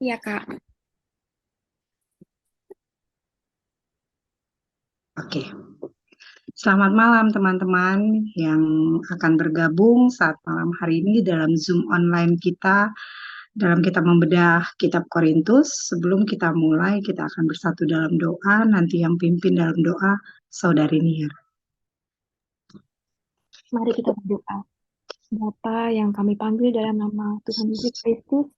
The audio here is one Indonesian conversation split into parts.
Iya, Kak. Oke, selamat malam teman-teman yang akan bergabung saat malam hari ini dalam Zoom online kita dalam kita membedah Kitab Korintus. Sebelum kita mulai, kita akan bersatu dalam doa. Nanti yang pimpin dalam doa, Saudari Nia. Mari kita berdoa. Bapa yang kami panggil dalam nama Tuhan Yesus Kristus,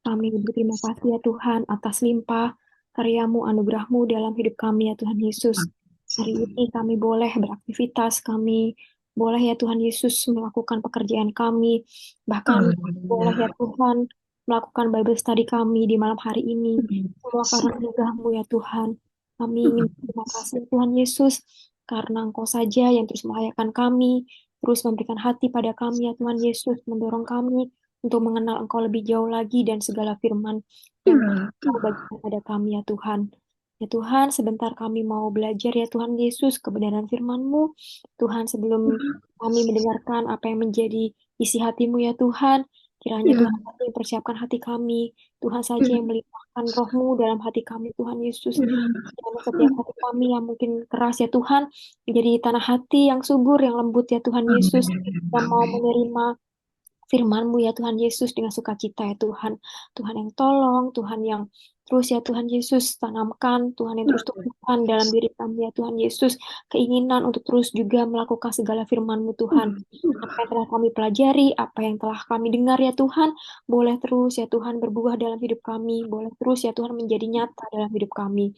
kami berterima kasih ya Tuhan atas limpah karyamu, anugerahmu dalam hidup kami ya Tuhan Yesus. Hari ini kami boleh beraktivitas, kami boleh ya Tuhan Yesus melakukan pekerjaan kami, bahkan boleh ya Tuhan melakukan Bible study kami di malam hari ini. Semua karena anugerahmu ya Tuhan. Kami ingin berterima kasih ya Tuhan Yesus, karena Engkau saja yang terus melayakan kami, terus memberikan hati pada kami ya Tuhan Yesus, mendorong kami untuk mengenal Engkau lebih jauh lagi dan segala firman yang Engkau bagikan pada kami ya Tuhan. Ya Tuhan, sebentar kami mau belajar ya Tuhan Yesus kebenaran firman-Mu. Tuhan, sebelum kami mendengarkan apa yang menjadi isi hati-Mu ya Tuhan, kiranya Tuhan saja yang persiapkan hati kami. Tuhan saja yang melimpahkan roh-Mu dalam hati kami Tuhan Yesus. Kiranya setiap hati kami yang mungkin keras ya Tuhan, menjadi tanah hati yang subur, yang lembut ya Tuhan Yesus, yang mau menerima firman-Mu ya Tuhan Yesus dengan sukacita ya Tuhan. Tuhan yang tolong, Tuhan yang terus ya Tuhan Yesus tanamkan, Tuhan yang terus tumbuhkan dalam diri kami ya Tuhan Yesus, keinginan untuk terus juga melakukan segala firman-Mu Tuhan. Apa yang telah kami pelajari, apa yang telah kami dengar ya Tuhan, boleh terus ya Tuhan berbuah dalam hidup kami, boleh terus ya Tuhan menjadi nyata dalam hidup kami.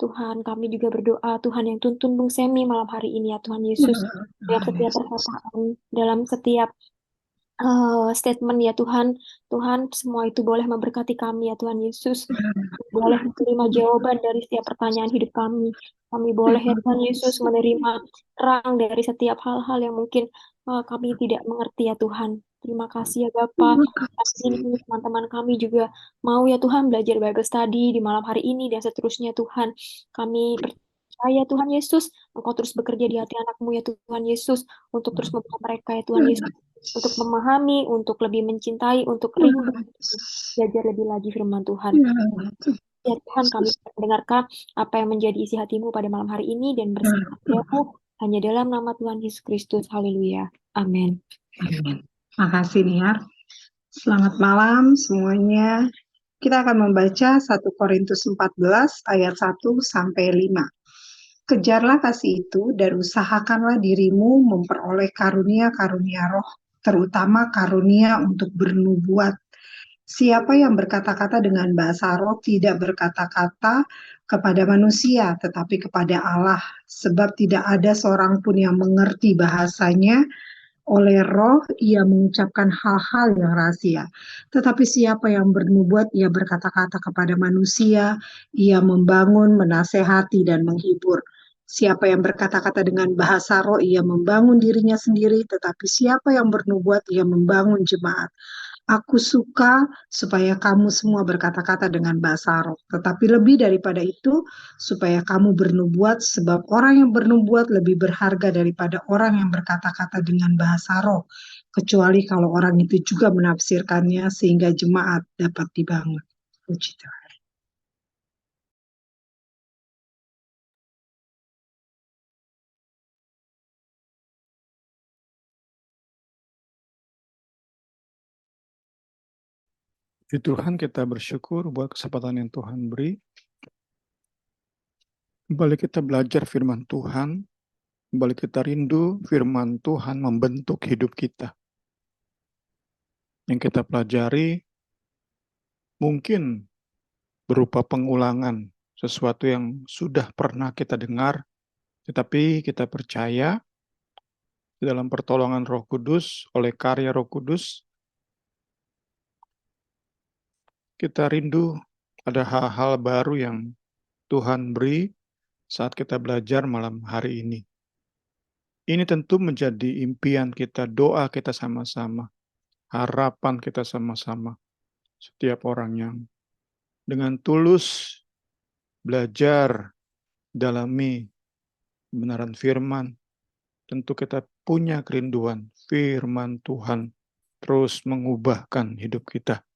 Tuhan, kami juga berdoa, Tuhan yang tuntun Bung Semi malam hari ini ya Tuhan Yesus, dalam setiap perkataan, dalam setiap statement ya Tuhan. Tuhan, semua itu boleh memberkati kami ya Tuhan Yesus. Boleh menerima jawaban dari setiap pertanyaan hidup kami. Kami boleh ya Tuhan Yesus menerima terang dari setiap hal-hal yang mungkin kami tidak mengerti ya Tuhan. Terima kasih ya Bapak. Hari ini teman-teman kami juga mau ya Tuhan belajar Bible study di malam hari ini dan seterusnya Tuhan. Kami percaya Tuhan Yesus, Engkau terus bekerja di hati anakmu ya Tuhan Yesus, untuk terus membawa mereka ya Tuhan Yesus, untuk memahami, untuk lebih mencintai, untuk rindu, belajar lebih lagi firman Tuhan. Ya Tuhan, kami mendengarkan apa yang menjadi isi hatimu pada malam hari ini dan berserah padamu hanya dalam nama Tuhan Yesus Kristus. Haleluya. Amin. Makasih Niar. Selamat malam semuanya. Kita akan membaca 1 Korintus 14 ayat 1 sampai 5. Kejarlah kasih itu dan usahakanlah dirimu memperoleh karunia-karunia roh, terutama karunia untuk bernubuat. Siapa yang berkata-kata dengan bahasa roh tidak berkata-kata kepada manusia, tetapi kepada Allah, sebab tidak ada seorang pun yang mengerti bahasanya. Oleh roh ia mengucapkan hal-hal yang rahasia. Tetapi siapa yang bernubuat, ia berkata-kata kepada manusia, ia membangun, menasehati, dan menghibur. Siapa yang berkata-kata dengan bahasa roh, ia membangun dirinya sendiri, tetapi siapa yang bernubuat, ia membangun jemaat. Aku suka supaya kamu semua berkata-kata dengan bahasa roh, tetapi lebih daripada itu, supaya kamu bernubuat, sebab orang yang bernubuat lebih berharga daripada orang yang berkata-kata dengan bahasa roh, kecuali kalau orang itu juga menafsirkannya sehingga jemaat dapat dibangun. Puji Tuhan. Puji Tuhan, kita bersyukur buat kesempatan yang Tuhan beri. Kembali kita belajar firman Tuhan, kembali kita rindu firman Tuhan membentuk hidup kita. Yang kita pelajari mungkin berupa pengulangan, sesuatu yang sudah pernah kita dengar, tetapi kita percaya dalam pertolongan Roh Kudus, oleh karya Roh Kudus, kita rindu ada hal-hal baru yang Tuhan beri saat kita belajar malam hari ini. Ini tentu menjadi impian kita, doa kita sama-sama, harapan kita sama-sama. Setiap orang yang dengan tulus belajar, dalami kebenaran firman, tentu kita punya kerinduan firman Tuhan terus mengubahkan hidup kita.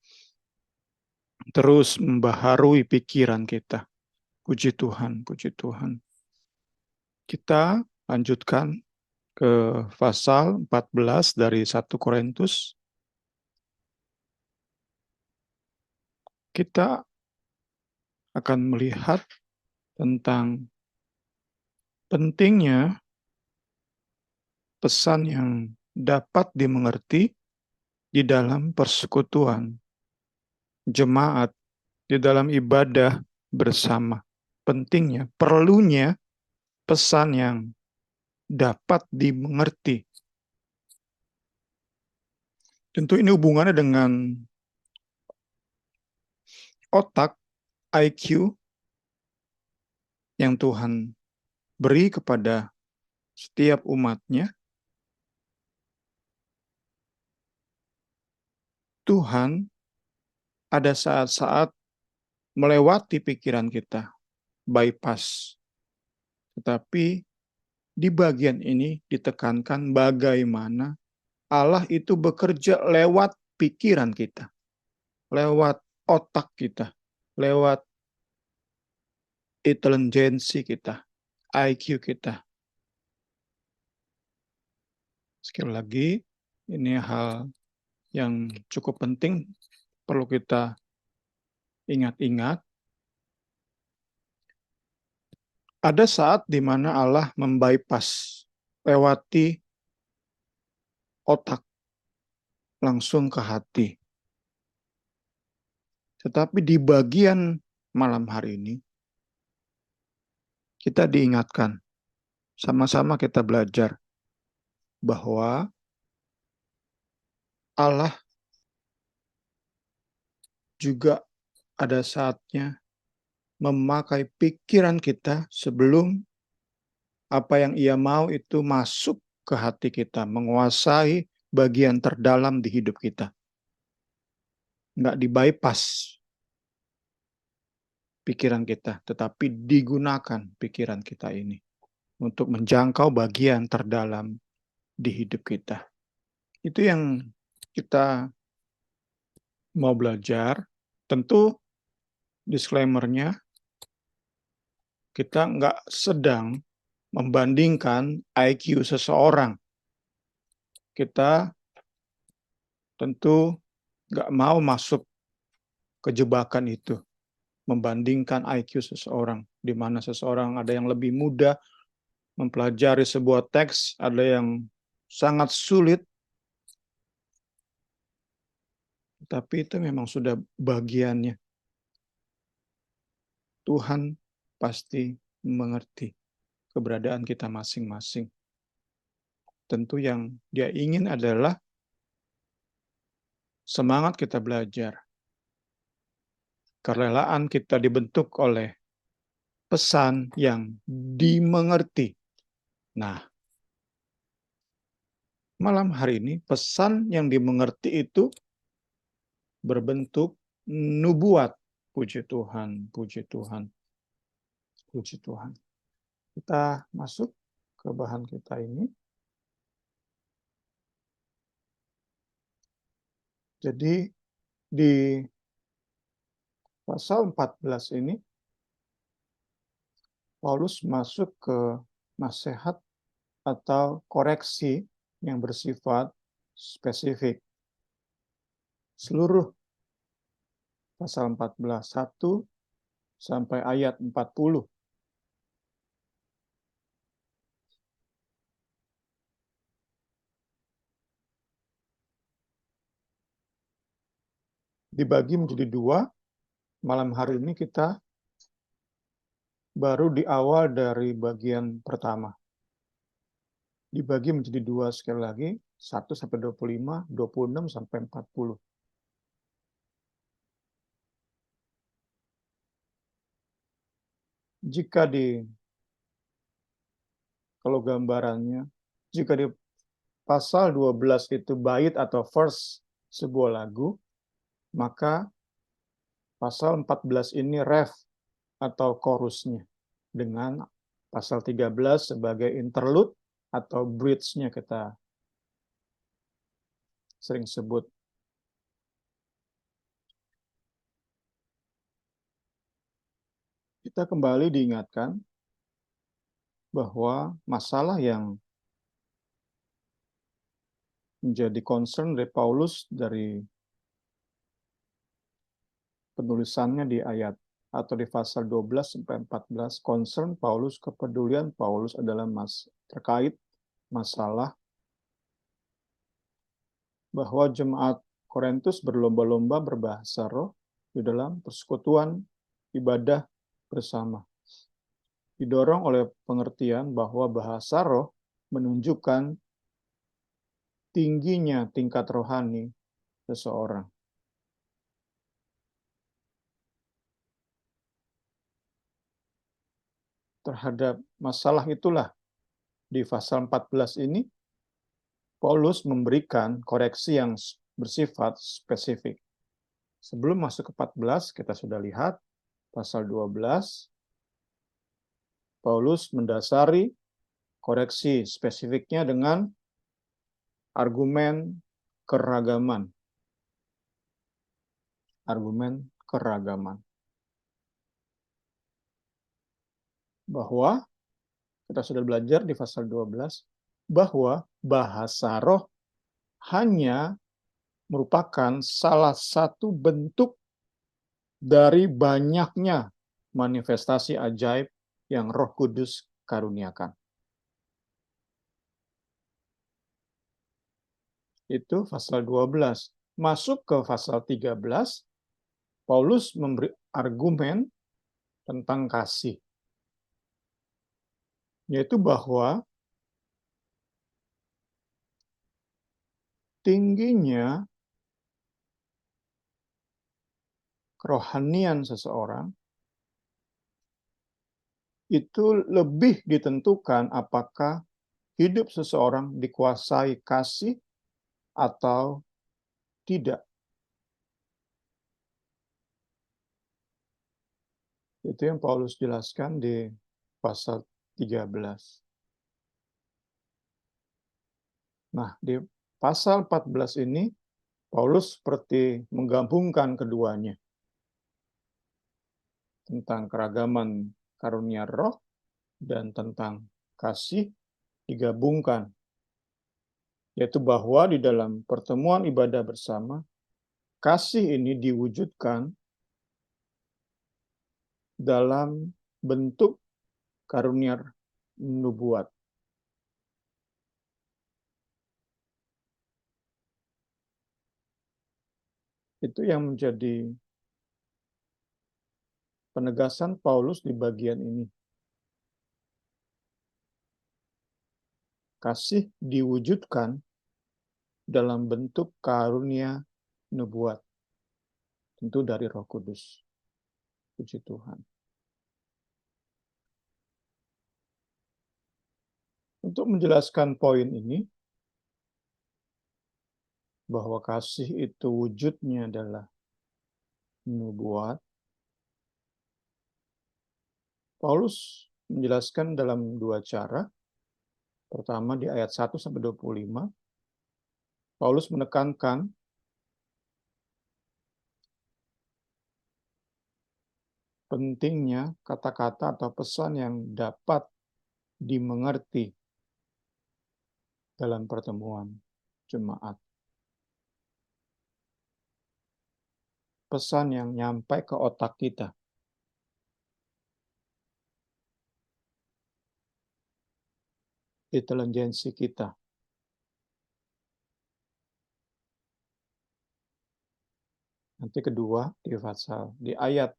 terus membaharui pikiran kita. Puji Tuhan, puji Tuhan. Kita lanjutkan ke pasal 14 dari 1 Korintus. Kita akan melihat tentang pentingnya pesan yang dapat dimengerti di dalam persekutuan jemaat, di dalam ibadah bersama. Pentingnya, perlunya pesan yang dapat dimengerti. Tentu ini hubungannya dengan otak, IQ, yang Tuhan beri kepada setiap umatnya. Tuhan ada saat-saat melewati pikiran kita, bypass. Tetapi di bagian ini ditekankan bagaimana Allah itu bekerja lewat pikiran kita, lewat otak kita, lewat intelijensi kita, IQ kita. Sekali lagi, ini hal yang cukup penting, perlu kita ingat-ingat. Ada saat di mana Allah membypass, lewati otak, langsung ke hati. Tetapi di bagian malam hari ini, kita diingatkan, sama-sama kita belajar, bahwa Allah juga ada saatnya memakai pikiran kita sebelum apa yang Ia mau itu masuk ke hati kita, menguasai bagian terdalam di hidup kita. Nggak di-bypass pikiran kita, tetapi digunakan pikiran kita ini untuk menjangkau bagian terdalam di hidup kita. Itu yang kita mau belajar. Tentu disclaimer-nya, kita nggak sedang membandingkan IQ seseorang. Kita tentu nggak mau masuk ke jebakan itu, membandingkan IQ seseorang, di mana seseorang ada yang lebih mudah mempelajari sebuah teks, ada yang sangat sulit, tapi itu memang sudah bagiannya. Tuhan pasti mengerti keberadaan kita masing-masing. Tentu yang Dia ingin adalah semangat kita belajar, kerelaan kita dibentuk oleh pesan yang dimengerti. Nah, malam hari ini pesan yang dimengerti itu berbentuk nubuat. Puji Tuhan, puji Tuhan, puji Tuhan. Kita masuk ke bahan kita ini. Jadi di pasal 14 ini Paulus masuk ke nasihat atau koreksi yang bersifat spesifik. Seluruh pasal 14, 1 sampai ayat 40. Dibagi menjadi dua. Malam hari ini kita baru di awal dari bagian pertama. Dibagi menjadi dua sekali lagi, 1 sampai 25, 26 sampai 40. Jika kalau gambarannya, jika di pasal 12 itu bait atau verse sebuah lagu, maka pasal 14 ini ref atau chorusnya, dengan pasal 13 sebagai interlude atau bridge-nya kita sering sebut. kita kembali diingatkan bahwa masalah yang menjadi concern dari Paulus dari penulisannya di ayat atau di pasal 12 sampai 14, concern Paulus, kepedulian Paulus adalah terkait masalah bahwa jemaat Korintus berlomba-lomba berbahasa roh di dalam persekutuan ibadah bersama. Didorong oleh pengertian bahwa bahasa roh menunjukkan tingginya tingkat rohani seseorang. Terhadap masalah itulah di pasal 14 ini Paulus memberikan koreksi yang bersifat spesifik. Sebelum masuk ke 14, kita sudah lihat pasal 12, Paulus mendasari koreksi spesifiknya dengan argumen keragaman. Argumen keragaman. Bahwa, kita sudah belajar di pasal 12, bahwa bahasa roh hanya merupakan salah satu bentuk dari banyaknya manifestasi ajaib yang Roh Kudus karuniakan. Itu pasal 12. Masuk ke pasal 13, Paulus memberi argumen tentang kasih. Yaitu bahwa tingginya kerohanian seseorang itu lebih ditentukan apakah hidup seseorang dikuasai kasih atau tidak. Itu yang Paulus jelaskan di pasal 13. Nah, di pasal 14 ini, Paulus seperti menggabungkan keduanya. Tentang keragaman karunia roh dan tentang kasih digabungkan. Yaitu bahwa di dalam pertemuan ibadah bersama, kasih ini diwujudkan dalam bentuk karunia nubuat. Itu yang menjadi penegasan Paulus di bagian ini. Kasih diwujudkan dalam bentuk karunia nubuat. Tentu dari Roh Kudus. Puji Tuhan. Untuk menjelaskan poin ini, bahwa kasih itu wujudnya adalah nubuat, Paulus menjelaskan dalam dua cara. Pertama di ayat 1 sampai 25, Paulus menekankan pentingnya kata-kata atau pesan yang dapat dimengerti dalam pertemuan jemaat. Pesan yang nyampe ke otak kita. Intelijensi kita. Nanti kedua di ayat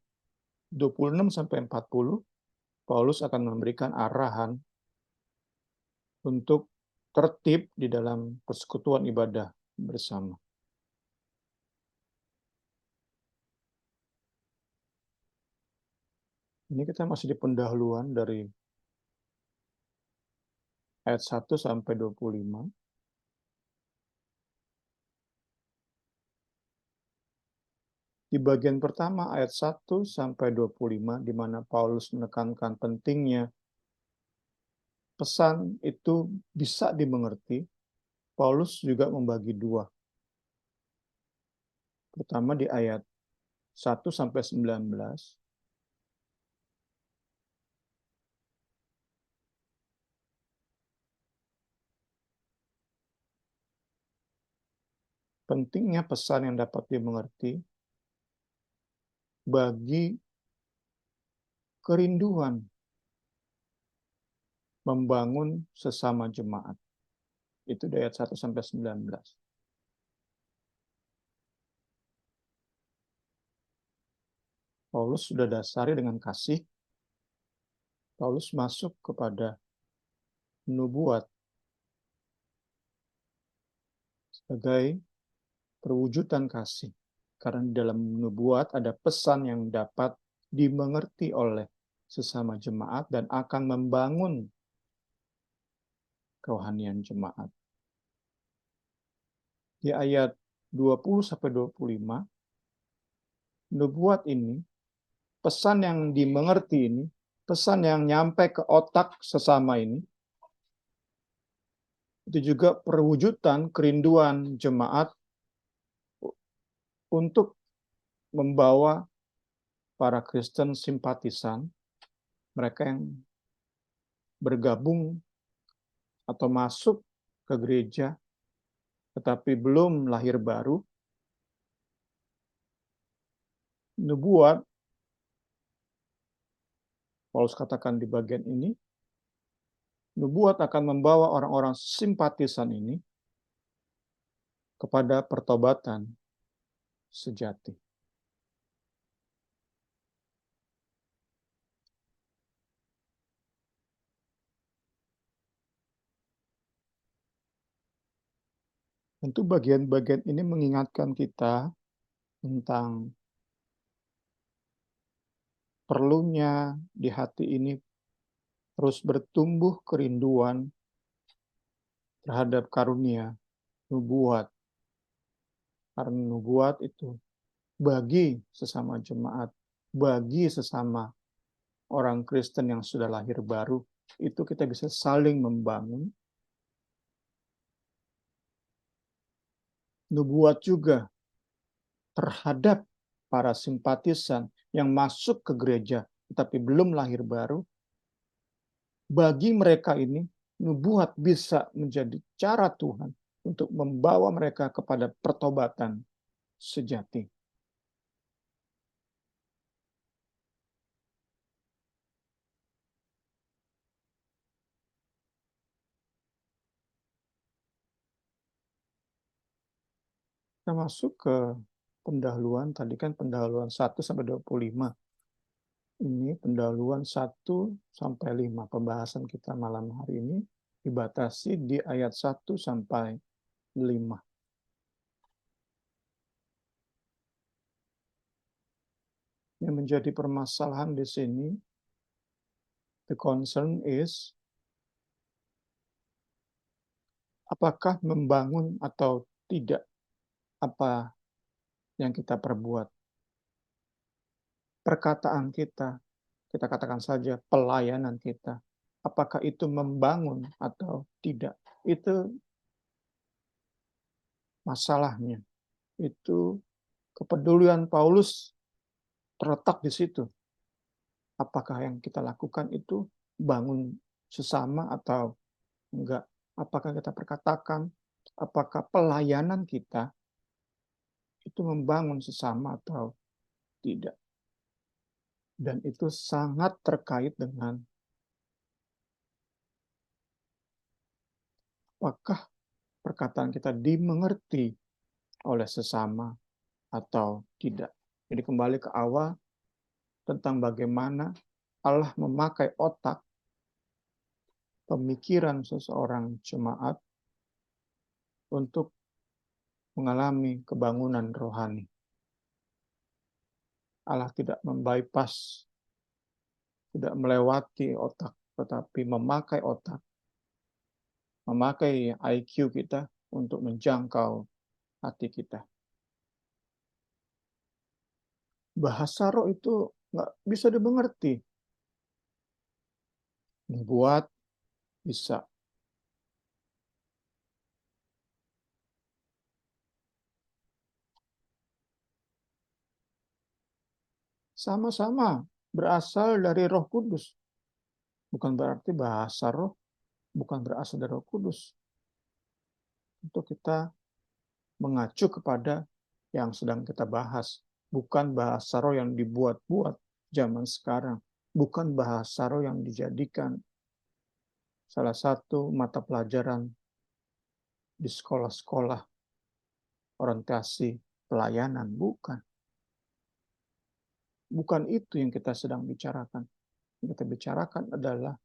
26 sampai 40, Paulus akan memberikan arahan untuk tertib di dalam persekutuan ibadah bersama. Ini kita masih di pendahuluan dari ayat 1 sampai 25. Di bagian pertama ayat 1 sampai 25, di mana Paulus menekankan pentingnya pesan itu bisa dimengerti, Paulus juga membagi dua. Pertama di ayat 1 sampai 19, pentingnya pesan yang dapat dimengerti bagi kerinduan membangun sesama jemaat. Itu dari ayat 1 sampai 19. Paulus sudah dasari dengan kasih. Paulus masuk kepada nubuat sebagai perwujudan kasih. Karena di dalam nubuat ada pesan yang dapat dimengerti oleh sesama jemaat dan akan membangun kerohanian jemaat. Di ayat 20 sampai 25, nubuat ini, pesan yang dimengerti ini, pesan yang nyampe ke otak sesama ini, itu juga perwujudan kerinduan jemaat untuk membawa para Kristen simpatisan, mereka yang bergabung atau masuk ke gereja tetapi belum lahir baru. Nubuat, Paulus katakan di bagian ini, nubuat akan membawa orang-orang simpatisan ini kepada pertobatan sejati. Tentu bagian-bagian ini mengingatkan kita tentang perlunya di hati ini terus bertumbuh kerinduan terhadap karunia nubuat. Karena nubuat itu bagi sesama jemaat, bagi sesama orang Kristen yang sudah lahir baru, itu kita bisa saling membangun. Nubuat juga terhadap para simpatisan yang masuk ke gereja tetapi belum lahir baru. Bagi mereka ini, nubuat bisa menjadi cara Tuhan untuk membawa mereka kepada pertobatan sejati. Kita masuk ke pendahuluan, tadi kan pendahuluan 1 sampai 25. Ini pendahuluan 1 sampai 5. Pembahasan kita malam hari ini dibatasi di ayat 1 sampai 5. Yang menjadi permasalahan di sini, the concern is, apakah membangun atau tidak apa yang kita perbuat. Perkataan kita katakan saja pelayanan kita, apakah itu membangun atau tidak. Itu masalahnya. Itu kepedulian Paulus terletak di situ. Apakah yang kita lakukan itu bangun sesama atau enggak? Apakah kita perkatakan, apakah pelayanan kita itu membangun sesama atau tidak? Dan itu sangat terkait dengan apakah perkataan kita dimengerti oleh sesama atau tidak. Jadi kembali ke awal tentang bagaimana Allah memakai otak pemikiran seseorang jemaat untuk mengalami kebangunan rohani. Allah tidak membypass, tidak melewati otak, tetapi memakai otak, memakai IQ kita untuk menjangkau hati kita. Bahasa roh itu nggak bisa dimengerti. Membuat bisa. Sama-sama berasal dari Roh Kudus. Bukan berarti bahasa roh bukan berasal dari Roh Kudus. Untuk kita mengacu kepada yang sedang kita bahas. Bukan bahasa roh yang dibuat-buat zaman sekarang. Bukan bahasa roh yang dijadikan salah satu mata pelajaran di sekolah-sekolah orientasi pelayanan. Bukan. Bukan itu yang kita sedang bicarakan. Yang kita bicarakan adalah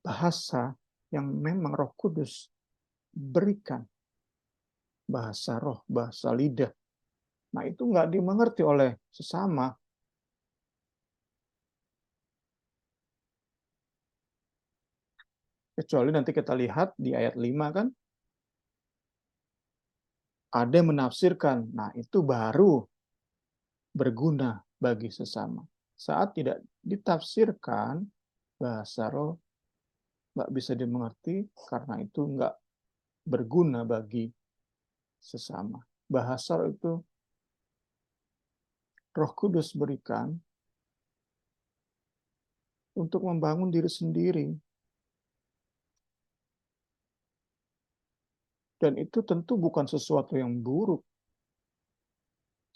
bahasa yang memang Roh Kudus berikan. Bahasa roh, bahasa lidah. Nah, itu nggak dimengerti oleh sesama. Kecuali nanti kita lihat di ayat 5 kan, ada yang menafsirkan. Nah, itu baru berguna bagi sesama. Saat tidak ditafsirkan, bahasa roh nggak bisa dimengerti karena itu nggak berguna bagi sesama. Bahasa roh itu Roh Kudus berikan untuk membangun diri sendiri. Dan itu tentu bukan sesuatu yang buruk.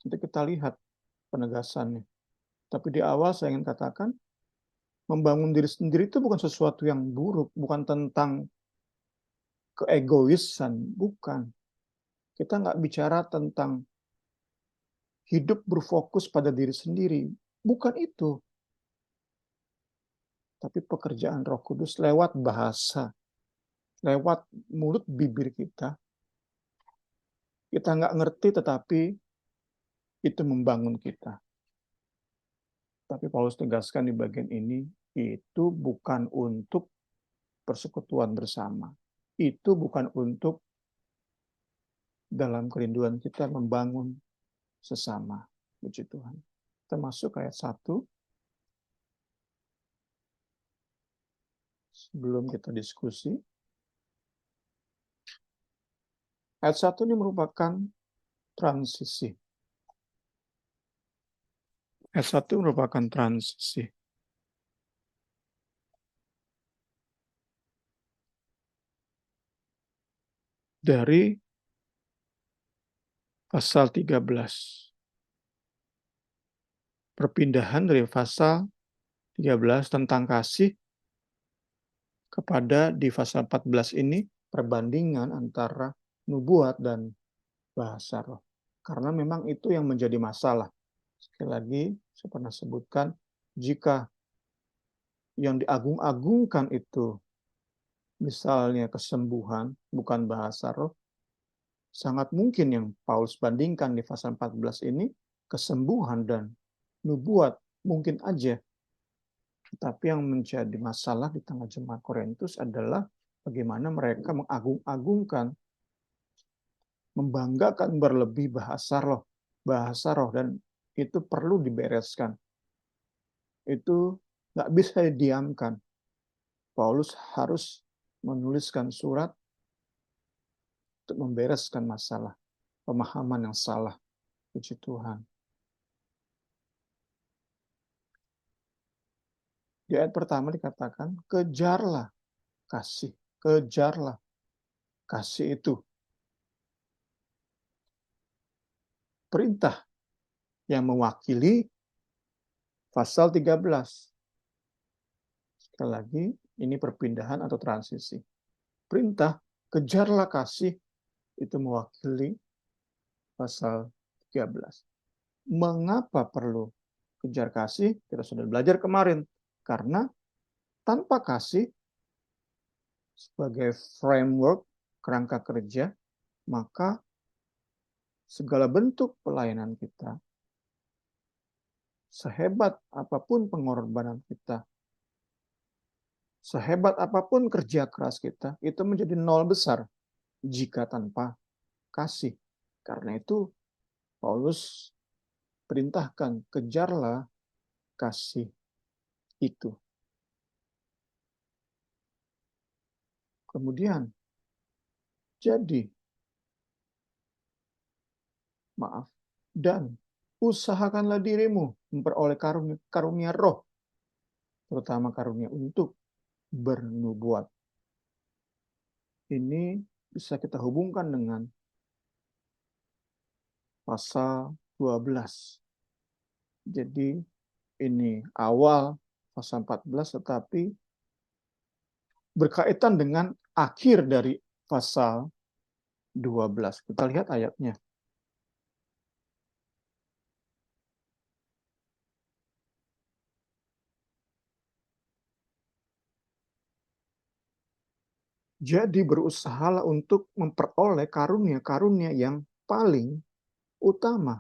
Nanti kita lihat penegasannya. Tapi di awal saya ingin katakan, membangun diri sendiri itu bukan sesuatu yang buruk, bukan tentang keegoisan, bukan. Kita nggak bicara tentang hidup berfokus pada diri sendiri, bukan itu. Tapi pekerjaan Roh Kudus lewat bahasa, lewat mulut bibir kita. Kita nggak ngerti, tetapi itu membangun kita. Tapi Paulus tegaskan di bagian ini, itu bukan untuk persekutuan bersama. Itu bukan untuk dalam kerinduan kita membangun sesama. Puji Tuhan. Kita masuk ayat 1. Sebelum kita diskusi. Ayat 1 ini merupakan transisi. Ayat 1 merupakan transisi. Dari pasal 13. Perpindahan dari pasal 13 tentang kasih kepada di pasal 14 ini perbandingan antara nubuat dan bahasa roh. Karena memang itu yang menjadi masalah. Sekali lagi, saya pernah sebutkan, jika yang diagung-agungkan itu misalnya kesembuhan, bukan bahasa roh, sangat mungkin yang Paulus bandingkan di pasal 14 ini, kesembuhan dan nubuat mungkin aja. Tapi yang menjadi masalah di tengah jemaat Korintus adalah bagaimana mereka mengagung-agungkan, membanggakan berlebih bahasa roh, dan itu perlu dibereskan. Itu nggak bisa didiamkan. Paulus harus menuliskan surat untuk membereskan masalah, pemahaman yang salah. Puji Tuhan. Di ayat pertama dikatakan, kejarlah kasih. Kejarlah kasih itu. Perintah yang mewakili pasal 13. Sekali lagi, ini perpindahan atau transisi. Perintah, kejarlah kasih, itu mewakili pasal 13. Mengapa perlu kejar kasih? Kita sudah belajar kemarin. Karena tanpa kasih sebagai framework, kerangka kerja, maka segala bentuk pelayanan kita, sehebat apapun pengorbanan kita, sehebat apapun kerja keras kita, itu menjadi nol besar jika tanpa kasih. Karena itu Paulus perintahkan, kejarlah kasih itu. Kemudian, dan usahakanlah dirimu memperoleh karunia roh, terutama karunia untuk bernubuat. Ini bisa kita hubungkan dengan pasal 12. Jadi ini awal pasal 14 tetapi berkaitan dengan akhir dari pasal 12. Kita lihat ayatnya. Jadi berusahalah untuk memperoleh karunia-karunia yang paling utama.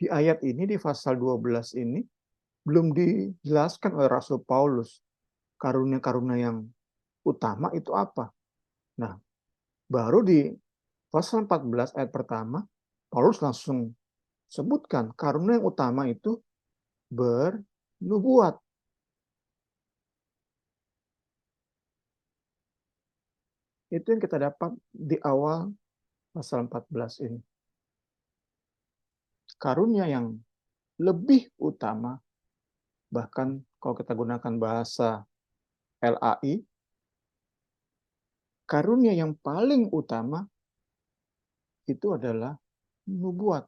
Di ayat ini, di pasal 12 ini, belum dijelaskan oleh Rasul Paulus. Karunia-karunia yang utama itu apa? Nah, baru di pasal 14 ayat pertama, Paulus langsung sebutkan karunia yang utama itu bernubuat. Itu yang kita dapat di awal pasal 14 ini. Karunia yang lebih utama, bahkan kalau kita gunakan bahasa LAI, karunia yang paling utama itu adalah nubuat.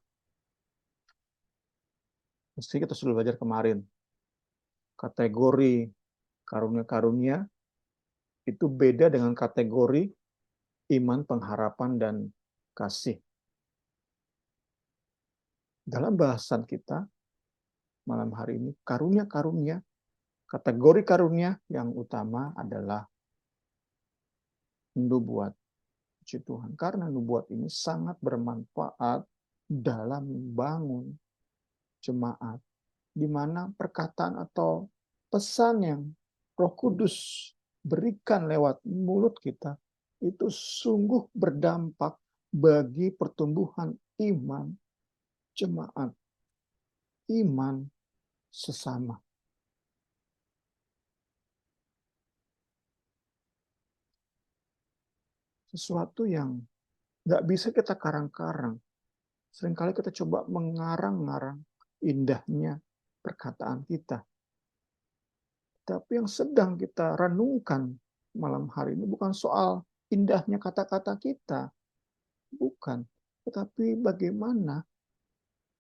Mesti kita sudah belajar kemarin. Kategori karunia-karunia itu beda dengan kategori iman, pengharapan, dan kasih. Dalam bahasan kita malam hari ini, karunia-karunia, kategori karunia yang utama adalah nubuat. Puji Tuhan, karena nubuat ini sangat bermanfaat dalam membangun jemaat, di mana perkataan atau pesan yang Roh Kudus berikan lewat mulut kita itu sungguh berdampak bagi pertumbuhan iman jemaat, iman sesama. Sesuatu yang nggak bisa kita karang-karang. Seringkali kita coba mengarang-ngarang indahnya perkataan kita. Tapi yang sedang kita renungkan malam hari ini bukan soal indahnya kata-kata kita. Bukan. Tetapi bagaimana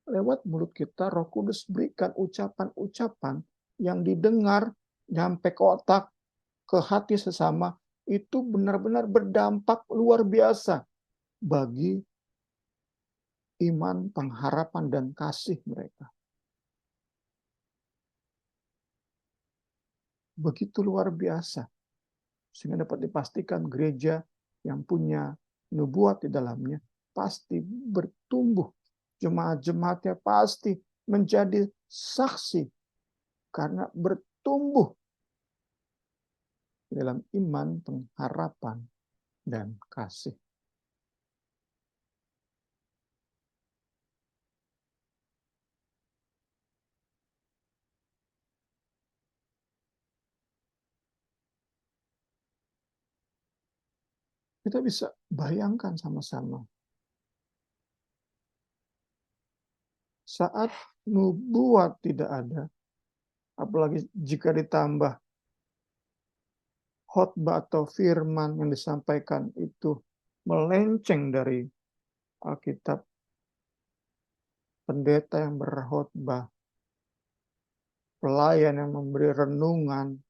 lewat mulut kita Roh Kudus berikan ucapan-ucapan yang didengar sampai ke otak, ke hati sesama, itu benar-benar berdampak luar biasa bagi iman, pengharapan, dan kasih mereka. Begitu luar biasa. Sehingga dapat dipastikan gereja yang punya nubuat di dalamnya pasti bertumbuh. Jemaat-jemaatnya pasti menjadi saksi karena bertumbuh dalam iman, pengharapan, dan kasih. Kita bisa bayangkan sama-sama. Saat nubuat tidak ada, apalagi jika ditambah khotbah atau firman yang disampaikan itu melenceng dari Alkitab, pendeta yang berkhotbah, pelayan yang memberi renungan,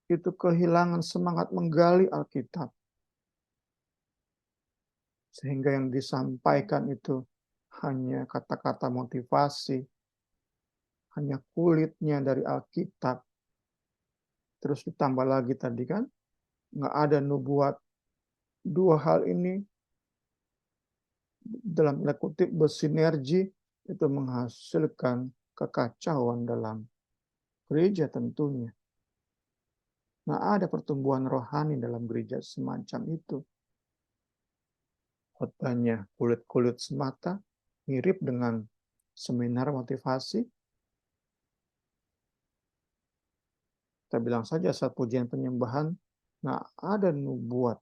itu kehilangan semangat menggali Alkitab. Sehingga yang disampaikan itu hanya kata-kata motivasi, hanya kulitnya dari Alkitab. Terus ditambah lagi tadi kan, nggak ada nubuat. Dua hal ini dalam tanda kutip bersinergi itu menghasilkan kekacauan dalam gereja tentunya. Nggak ada pertumbuhan rohani dalam gereja semacam itu. Khotbahnya kulit-kulit semata, mirip dengan seminar motivasi. Kita bilang saja saat pujian penyembahan, nggak ada nubuat.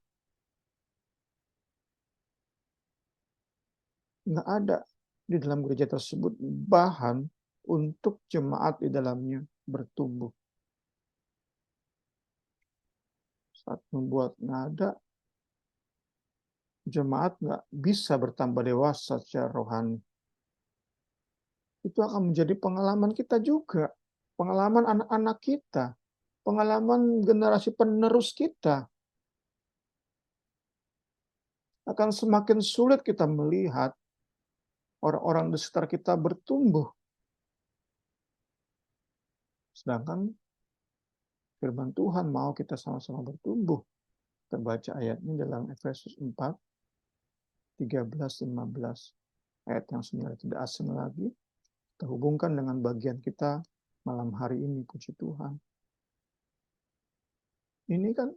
Nggak ada di dalam gereja tersebut bahan untuk jemaat di dalamnya bertumbuh. Saat membuat nggak ada, jemaat nggak bisa bertambah dewasa secara rohani. Itu akan menjadi pengalaman kita juga, pengalaman anak-anak kita, pengalaman generasi penerus kita. Akan semakin sulit kita melihat orang-orang di sekitar kita bertumbuh. Sedangkan firman Tuhan mau kita sama-sama bertumbuh. Kita baca ayatnya dalam Efesus 4, 13-15. Ayat yang sebenarnya tidak asing lagi. Kita hubungkan dengan bagian kita malam hari ini, puji Tuhan. Ini kan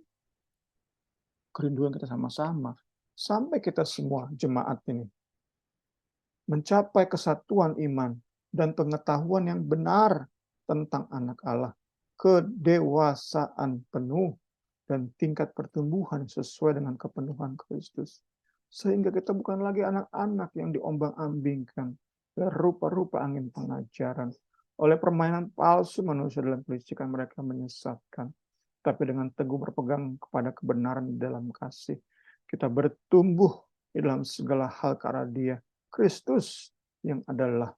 kerinduan kita sama-sama. Sampai kita semua jemaat ini mencapai kesatuan iman dan pengetahuan yang benar tentang anak Allah, kedewasaan penuh dan tingkat pertumbuhan sesuai dengan kepenuhan Kristus. Sehingga kita bukan lagi anak-anak yang diombang-ambingkan oleh rupa-rupa angin pengajaran, oleh permainan palsu manusia dalam kelicikan mereka menyesatkan. Tapi dengan teguh berpegang kepada kebenaran di dalam kasih, kita bertumbuh di dalam segala hal karena Dia, Kristus yang adalah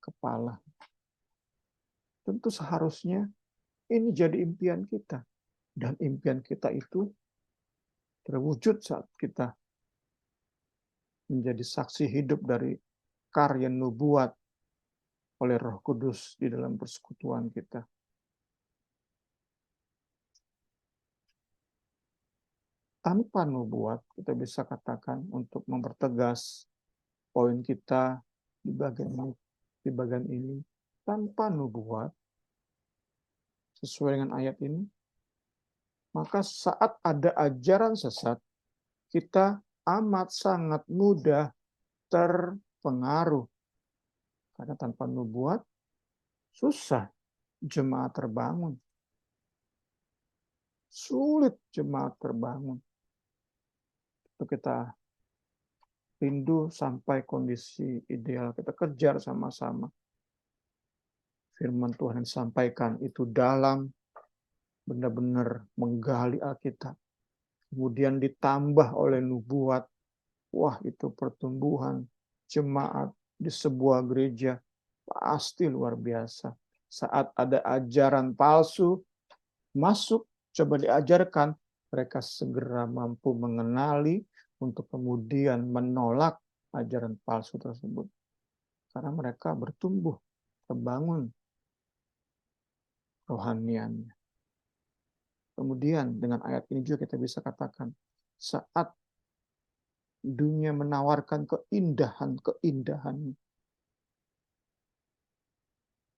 kepala. Tentu seharusnya ini jadi impian kita. Dan impian kita itu terwujud saat kita menjadi saksi hidup dari karya nubuat oleh Roh Kudus di dalam persekutuan kita. Tanpa nubuat, kita bisa katakan untuk mempertegas poin kita di bagian ini, tanpa nubuat, sesuai dengan ayat ini, maka saat ada ajaran sesat, kita amat sangat mudah terpengaruh. Karena tanpa nubuat, susah jemaat terbangun. Sulit jemaat terbangun. Itu kita rindu sampai kondisi ideal. Kita kejar sama-sama. Firman Tuhan yang disampaikan itu dalam, benar-benar menggali Alkitab. Kemudian ditambah oleh nubuat. Wah, itu pertumbuhan jemaat di sebuah gereja pasti luar biasa. Saat ada ajaran palsu masuk, coba diajarkan, mereka segera mampu mengenali untuk kemudian menolak ajaran palsu tersebut. Karena mereka bertumbuh, terbangun rohaniannya. Kemudian dengan ayat ini juga kita bisa katakan, saat dunia menawarkan keindahan-keindahan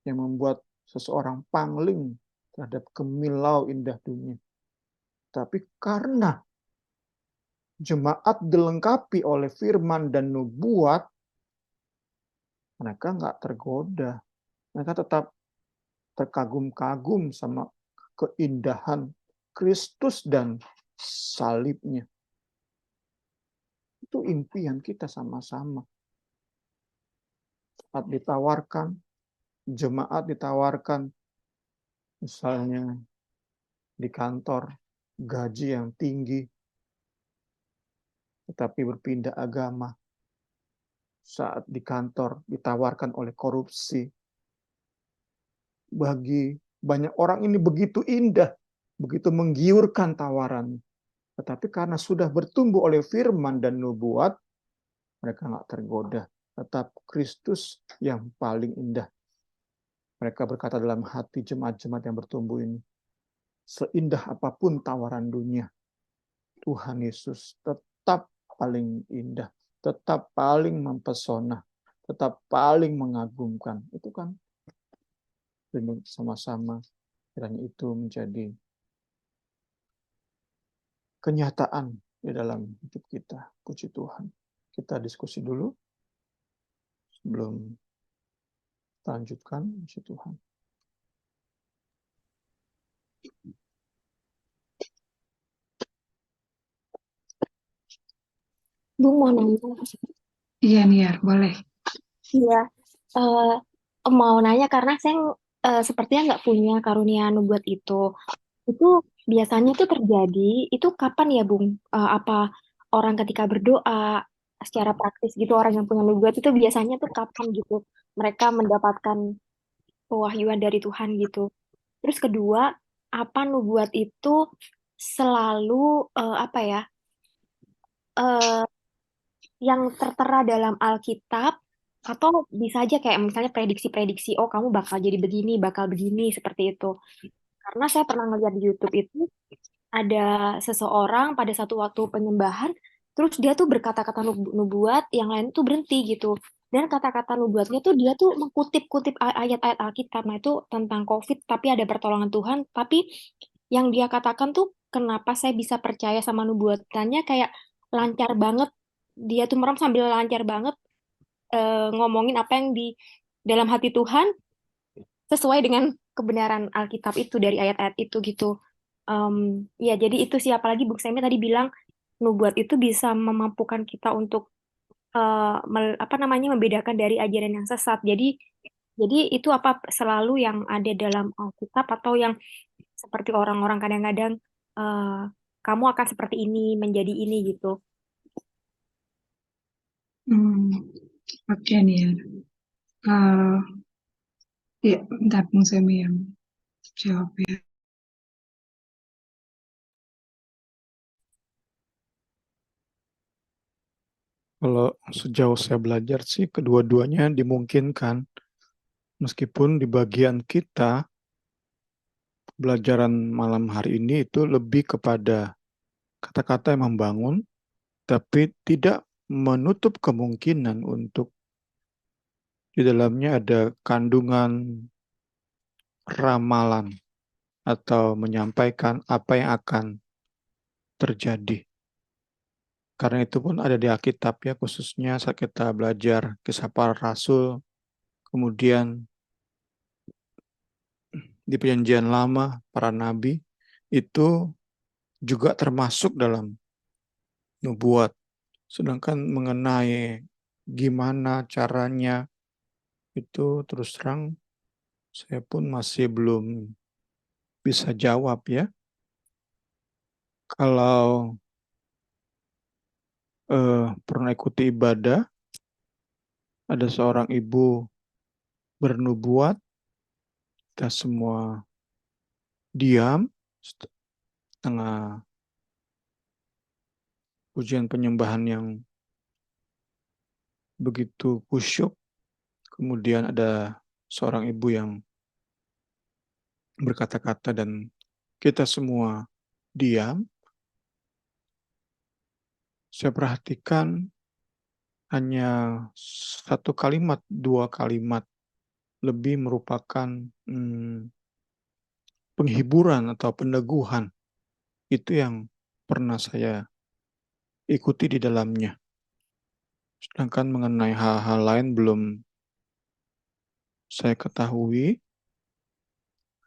yang membuat seseorang pangling terhadap kemilau indah dunia. Tapi karena jemaat dilengkapi oleh firman dan nubuat, mereka nggak tergoda. Mereka tetap terkagum-kagum sama keindahan Kristus dan salibnya. Itu impian kita sama-sama. Saat ditawarkan, jemaat ditawarkan, misalnya di kantor, gaji yang tinggi, tetapi berpindah agama. Saat di kantor ditawarkan oleh korupsi. Bagi banyak orang ini begitu indah, begitu menggiurkan tawaran. Tetapi karena sudah bertumbuh oleh firman dan nubuat, mereka nggak tergoda. Tetap Kristus yang paling indah. Mereka berkata dalam hati jemaat-jemaat yang bertumbuh ini, seindah apapun tawaran dunia, Tuhan Yesus tetap paling indah, tetap paling mempesona, tetap paling mengagumkan. Itu kan sama-sama kiranya itu menjadi kenyataan di dalam hidup kita. Puji Tuhan. Kita diskusi dulu sebelum kita lanjutkan. Puji Tuhan. Bung mau nanya. Iya, Niar, boleh. Iya, mau nanya karena saya sepertinya nggak punya karunia nubuat itu. Itu biasanya tuh terjadi, itu kapan ya, Bung? Apa orang ketika berdoa secara praktis gitu, orang yang punya nubuat itu biasanya tuh kapan gitu mereka mendapatkan pewahyuan dari Tuhan gitu. Terus kedua, apa nubuat itu selalu apa ya, eh, yang tertera dalam Alkitab, atau bisa aja kayak misalnya prediksi-prediksi, oh kamu bakal jadi begini, bakal begini, seperti itu. Karena saya pernah ngeliat di YouTube itu ada seseorang pada satu waktu penyembahan, terus dia tuh berkata-kata nubuat, yang lain tuh berhenti gitu. Dan kata-kata nubuatnya tuh dia tuh mengkutip-kutip ayat-ayat Alkitab. Nah itu tentang COVID, tapi ada pertolongan Tuhan. Tapi yang dia katakan tuh, kenapa saya bisa percaya sama nubuatannya kayak lancar banget. Dia tuh merem sambil lancar banget ngomongin apa yang di dalam hati Tuhan sesuai dengan kebenaran Alkitab itu dari ayat-ayat itu gitu. Ya, jadi itu sih, apalagi Bung Semi tadi bilang nubuat itu bisa memampukan kita untuk apa namanya, membedakan dari ajaran yang sesat. Jadi itu apa selalu yang ada dalam Alkitab, atau yang seperti orang-orang kadang-kadang eh, kamu akan seperti ini, menjadi ini gitu. Oke nih ya. Eh, ya, bentar Bung Semi yang jawab ya. Kalau sejauh saya belajar sih kedua-duanya dimungkinkan. Meskipun di bagian kita, pelajaran malam hari ini itu lebih kepada kata-kata yang membangun, tapi tidak menutup kemungkinan untuk di dalamnya ada kandungan ramalan atau menyampaikan apa yang akan terjadi. Karena itu pun ada di Alkitab ya, khususnya saat kita belajar kisah para rasul, kemudian di perjanjian lama, para nabi, itu juga termasuk dalam nubuat. Sedangkan mengenai gimana caranya, itu terus terang saya pun masih belum bisa jawab ya. Kalau pernah ikuti ibadah, ada seorang ibu bernubuat, kita semua diam, setengah pujian penyembahan yang begitu kusyuk. Kemudian ada seorang ibu yang berkata-kata dan kita semua diam. Saya perhatikan hanya satu kalimat, dua kalimat lebih merupakan penghiburan atau peneguhan. Itu yang pernah saya ikuti di dalamnya. Sedangkan mengenai hal-hal lain belum saya ketahui,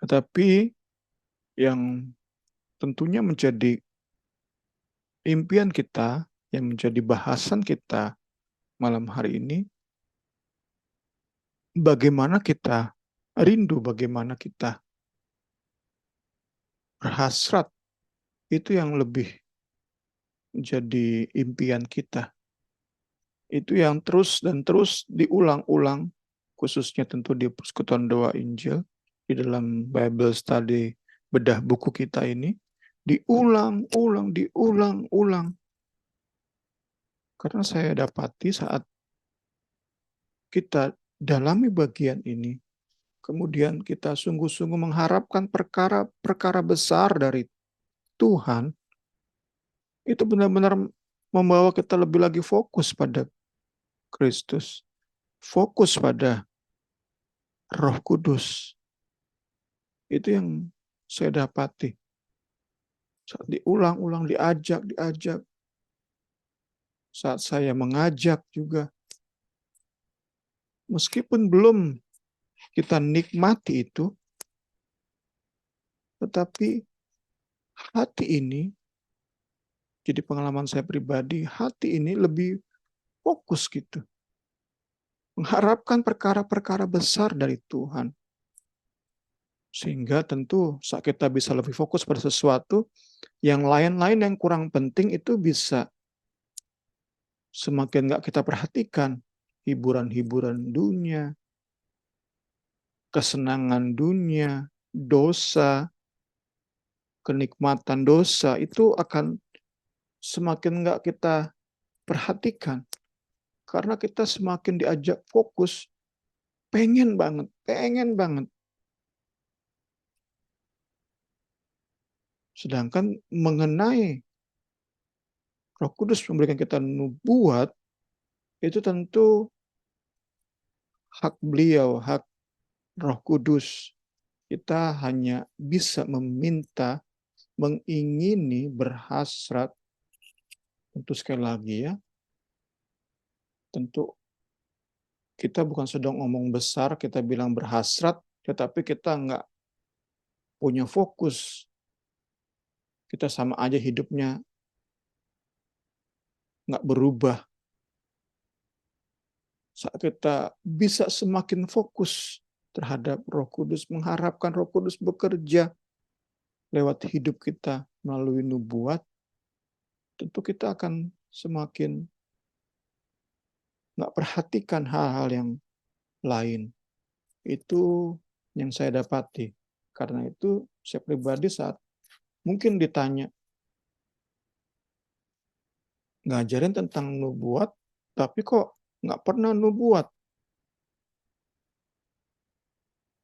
tetapi yang tentunya menjadi impian kita, yang menjadi bahasan kita malam hari ini, bagaimana kita rindu, bagaimana kita berhasrat, itu yang lebih menjadi impian kita. Itu yang terus dan terus diulang-ulang, khususnya tentu di persekutuan doa Injil, di dalam Bible Study bedah buku kita ini, diulang-ulang, diulang-ulang. Karena saya dapati saat kita dalami bagian ini, kemudian kita sungguh-sungguh mengharapkan perkara-perkara besar dari Tuhan, itu benar-benar membawa kita lebih lagi fokus pada Kristus, fokus pada Roh Kudus. Itu yang saya dapati. Saat diulang-ulang, diajak. Saat saya mengajak juga. Meskipun belum kita nikmati itu, tetapi hati ini, jadi pengalaman saya pribadi, hati ini lebih fokus gitu. Mengharapkan perkara-perkara besar dari Tuhan. Sehingga tentu saat kita bisa lebih fokus pada sesuatu, yang lain-lain yang kurang penting itu bisa semakin nggak kita perhatikan hiburan-hiburan dunia, kesenangan dunia, dosa, kenikmatan dosa itu akan semakin nggak kita perhatikan. Karena kita semakin diajak fokus, pengen banget, pengen banget. Sedangkan mengenai Roh Kudus memberikan kita nubuat, itu tentu hak beliau, hak Roh Kudus. Kita hanya bisa meminta, mengingini, berhasrat. Tentu sekali lagi ya, tentu kita bukan sedang ngomong besar, kita bilang berhasrat, tetapi kita nggak punya fokus. Kita sama aja hidupnya nggak berubah. Saat kita bisa semakin fokus terhadap Roh Kudus, mengharapkan Roh Kudus bekerja lewat hidup kita melalui nubuat, tentu kita akan semakin nggak perhatikan hal-hal yang lain. Itu yang saya dapati. Karena itu saya pribadi saat mungkin ditanya, ngajarin tentang nubuat, tapi kok nggak pernah nubuat?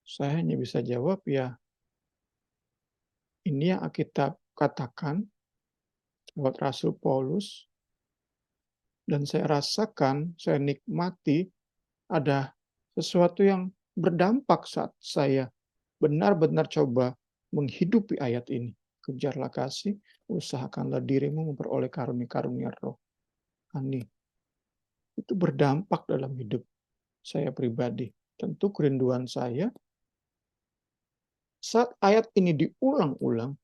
Saya hanya bisa jawab, ya ini yang Alkitab katakan lewat Rasul Paulus, dan saya rasakan, saya nikmati ada sesuatu yang berdampak saat saya benar-benar coba menghidupi ayat ini. Kejarlah kasih, usahakanlah dirimu memperoleh karunia-karunia rohani. Itu berdampak dalam hidup saya pribadi. Tentu kerinduan saya, saat ayat ini diulang-ulang,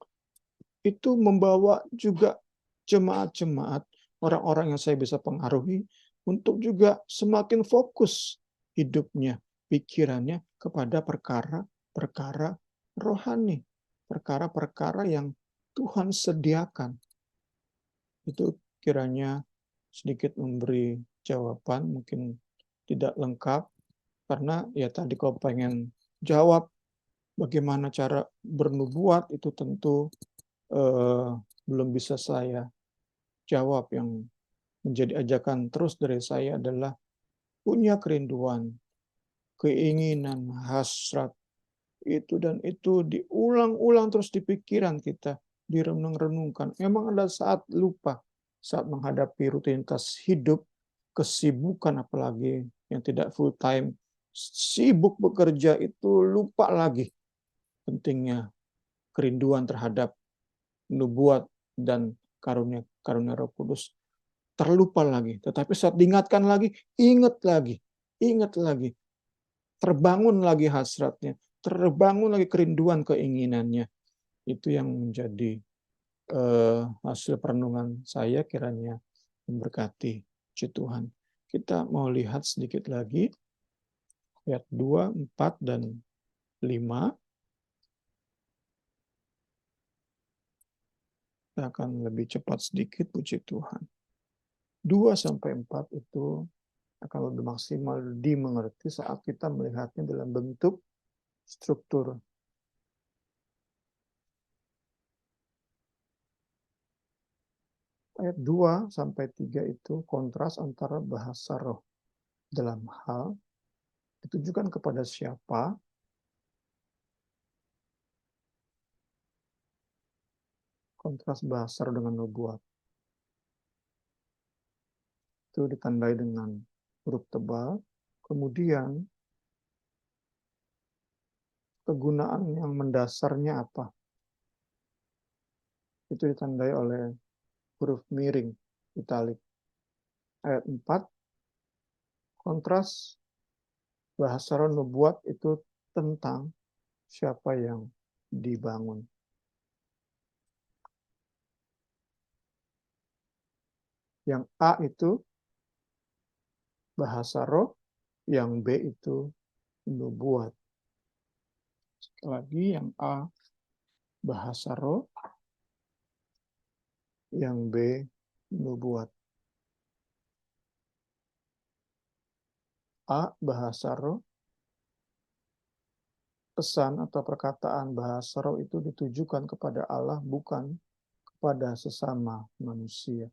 itu membawa juga jemaat-jemaat, orang-orang yang saya bisa pengaruhi, untuk juga semakin fokus hidupnya, pikirannya kepada perkara-perkara rohani, perkara-perkara yang Tuhan sediakan. Itu kiranya sedikit memberi jawaban, mungkin tidak lengkap, karena ya tadi kalau pengen jawab bagaimana cara bernubuat, itu tentu belum bisa saya jawab. Yang menjadi ajakan terus dari saya adalah punya kerinduan, keinginan, hasrat, itu dan itu diulang-ulang terus di pikiran kita, direnung-renungkan. Memang ada saat lupa, saat menghadapi rutinitas hidup, kesibukan apalagi yang tidak full time, sibuk bekerja, itu lupa lagi pentingnya kerinduan terhadap nubuat dan karunia Roh Kudus. Terlupa lagi, tetapi saat diingatkan lagi, ingat lagi, terbangun lagi hasratnya, terbangun lagi kerinduan keinginannya. Itu yang menjadi hasil perenungan saya, kiranya memberkati puji Tuhan. Kita mau lihat sedikit lagi ayat 2, 4, dan 5. Kita akan lebih cepat sedikit, puji Tuhan. 2-4 itu akan lebih maksimal dimengerti saat kita melihatnya dalam bentuk struktur. Ayat 2-3 itu kontras antara bahasa roh dalam hal ditujukan kepada siapa, kontras bahasa roh dengan nubuat. Itu ditandai dengan huruf tebal. Kemudian kegunaan yang mendasarnya apa? Itu ditandai oleh huruf miring, italik. Ayat 4, kontras bahasa roh nubuat itu tentang siapa yang dibangun. Yang A itu bahasa roh, yang B itu nubuat. Sekali lagi, yang A bahasa roh, yang B nubuat. A. Bahasa roh. Pesan atau perkataan bahasa roh itu ditujukan kepada Allah, bukan kepada sesama manusia.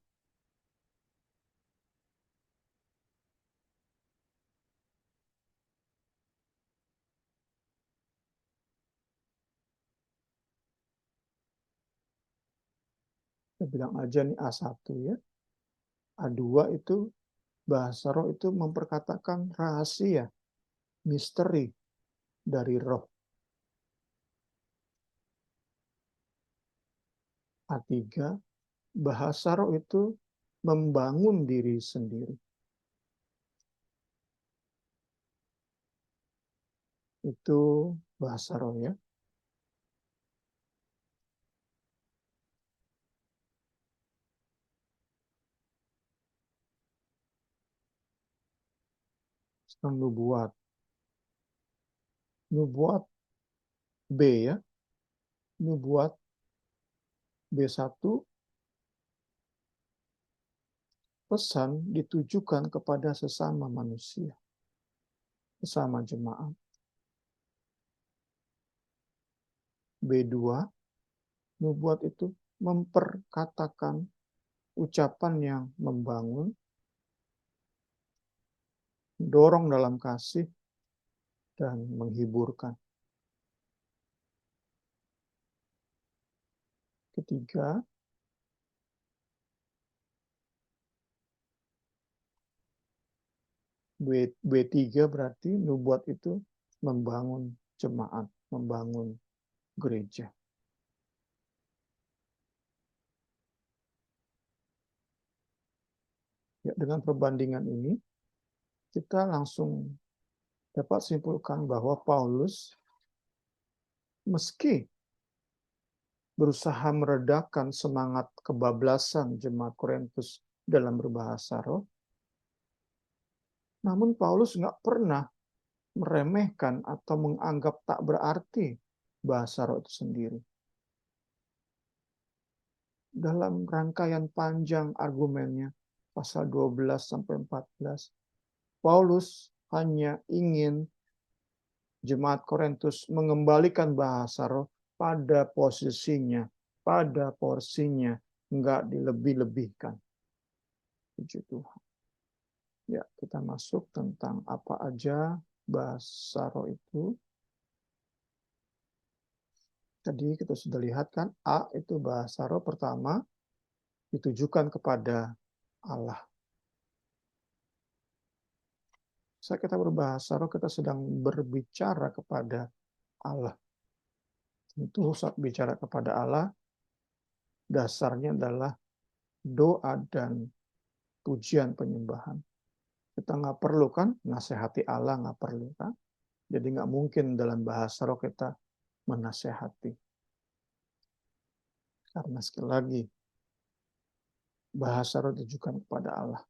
Kita bilang aja nih A1 ya. A2 itu bahasa roh itu memperkatakan rahasia, misteri dari roh. A3, bahasa roh itu membangun diri sendiri. Itu bahasa roh ya. Sekarang nubuat. Nubuat B ya. Nubuat B1, pesan ditujukan kepada sesama manusia, sesama jemaat. B2, nubuat itu memperkatakan ucapan yang membangun, dorong dalam kasih, dan menghiburkan. Ketiga, B3 berarti nubuat itu membangun jemaat, membangun gereja. Ya, dengan perbandingan ini, kita langsung dapat simpulkan bahwa Paulus meski berusaha meredakan semangat kebablasan jemaat Korintus dalam berbahasa roh, namun Paulus nggak pernah meremehkan atau menganggap tak berarti bahasa roh itu sendiri. Dalam rangkaian panjang argumennya, pasal 12 sampai 14, Paulus hanya ingin jemaat Korintus mengembalikan bahasa roh pada posisinya, pada porsinya, enggak dilebih-lebihkan. Puji Tuhan. Ya, kita masuk tentang apa aja bahasa roh itu. Tadi kita sudah lihat kan, A itu bahasa roh pertama ditujukan kepada Allah. Saat kita berbahasa roh, kita sedang berbicara kepada Allah. Tentu saat bicara kepada Allah, dasarnya adalah doa dan pujian penyembahan. Kita nggak perlu kan nasihati Allah, nggak perlu kan. Jadi nggak mungkin dalam bahasa roh kita menasehati. Karena sekali lagi, bahasa roh ditujukan kepada Allah.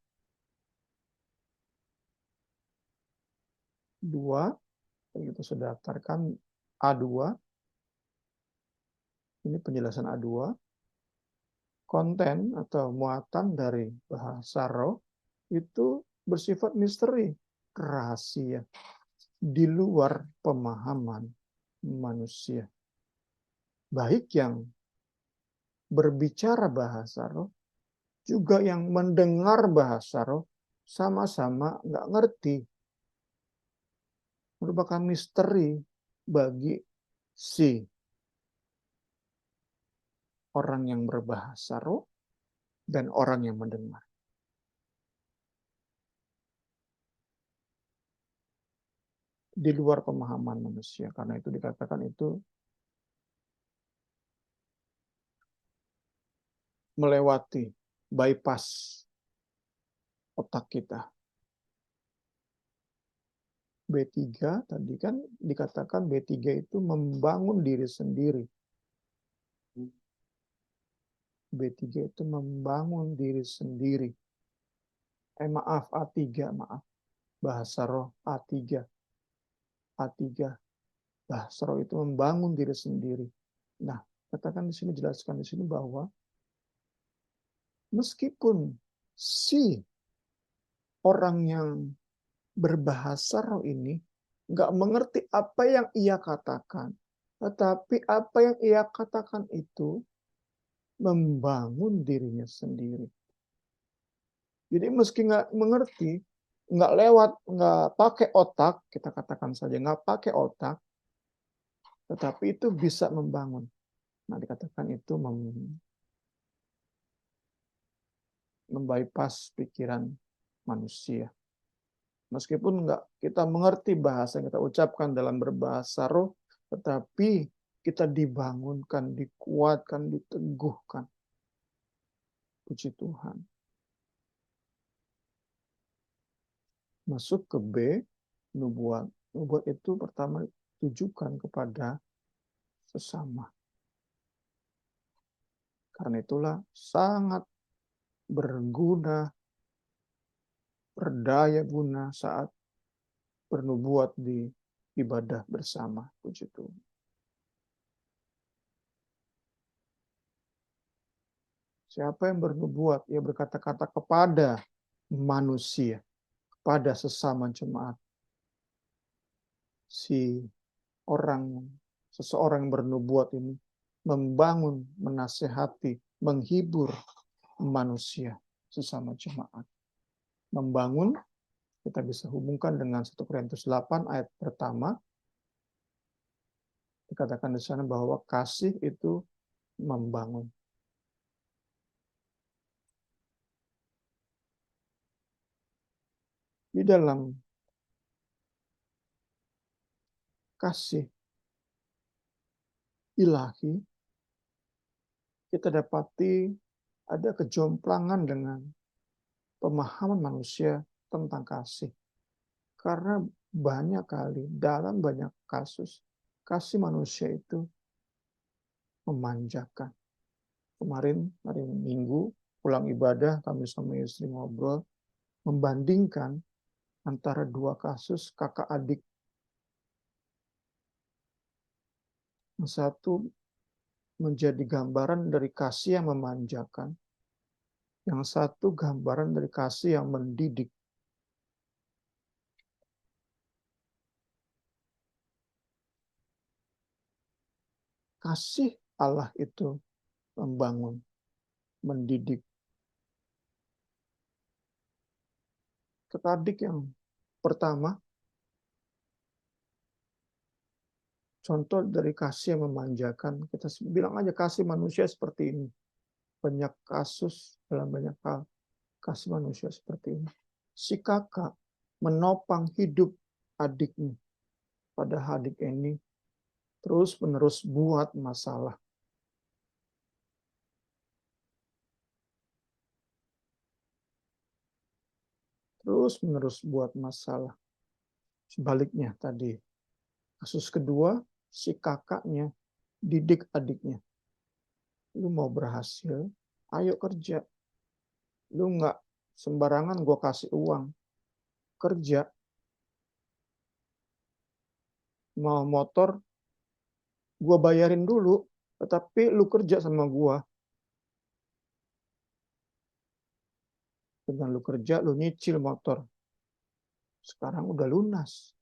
2, kita sudah daftarkan A2. Ini penjelasan A2. Konten atau muatan dari bahasa roh itu bersifat misteri, rahasia, di luar pemahaman manusia. Baik yang berbicara bahasa roh, juga yang mendengar bahasa roh, sama-sama nggak ngerti. Merupakan misteri bagi si orang yang berbahasa roh dan orang yang mendengar. Di luar pemahaman manusia. Karena itu dikatakan itu melewati, bypass otak kita. B3 tadi kan dikatakan B3 itu membangun diri sendiri. B3 itu membangun diri sendiri. Maaf, A3, maaf. Bahasa roh A3. A3. Bahasa roh itu membangun diri sendiri. Nah, katakan di sini, jelaskan di sini bahwa meskipun si orang yang berbahasa roh ini nggak mengerti apa yang ia katakan, tetapi apa yang ia katakan itu membangun dirinya sendiri. Jadi meski nggak mengerti, nggak pakai otak, kita katakan saja nggak pakai otak, tetapi itu bisa membangun. Nah, dikatakan itu membypass pikiran manusia. Meskipun nggak kita mengerti bahasa yang kita ucapkan dalam berbahasa roh, tetapi kita dibangunkan, dikuatkan, diteguhkan. Puji Tuhan. Masuk ke B, nubuat. Nubuat itu pertama tujukan kepada sesama. Karena itulah sangat berguna, berdaya guna saat bernubuat di ibadah bersama. Puji Tuhan. Siapa yang bernubuat, ia berkata-kata kepada manusia, kepada sesama jemaat. Seseorang yang bernubuat ini membangun, menasehati, menghibur manusia sesama jemaat. Membangun, kita bisa hubungkan dengan 1 Korintus 8 ayat pertama. Dikatakan di sana bahwa kasih itu membangun. Di dalam kasih ilahi, kita dapati ada kejomplangan dengan pemahaman manusia tentang kasih. Karena banyak kali, dalam banyak kasus, kasih manusia itu memanjakan. Kemarin, hari Minggu, pulang ibadah, kami sama istri ngobrol, membandingkan antara dua kasus kakak adik. Yang satu menjadi gambaran dari kasih yang memanjakan. Yang satu gambaran dari kasih yang mendidik. Kasih Allah itu membangun, mendidik. Kakak adik yang pertama, contoh dari kasih yang memanjakan, kita bilang aja kasih manusia seperti ini. Banyak kasus dalam banyak hal, kasih manusia seperti ini. Si kakak menopang hidup adiknya. Padahal adik ini terus-menerus buat masalah. Terus-menerus buat masalah. Sebaliknya tadi, kasus kedua, si kakaknya didik adiknya. Lu mau berhasil, ayo kerja. Lu nggak sembarangan gue kasih uang. Kerja. Mau motor, gue bayarin dulu. Tetapi lu kerja sama gue. Dengan lu kerja, lu nyicil motor. Sekarang udah lunas.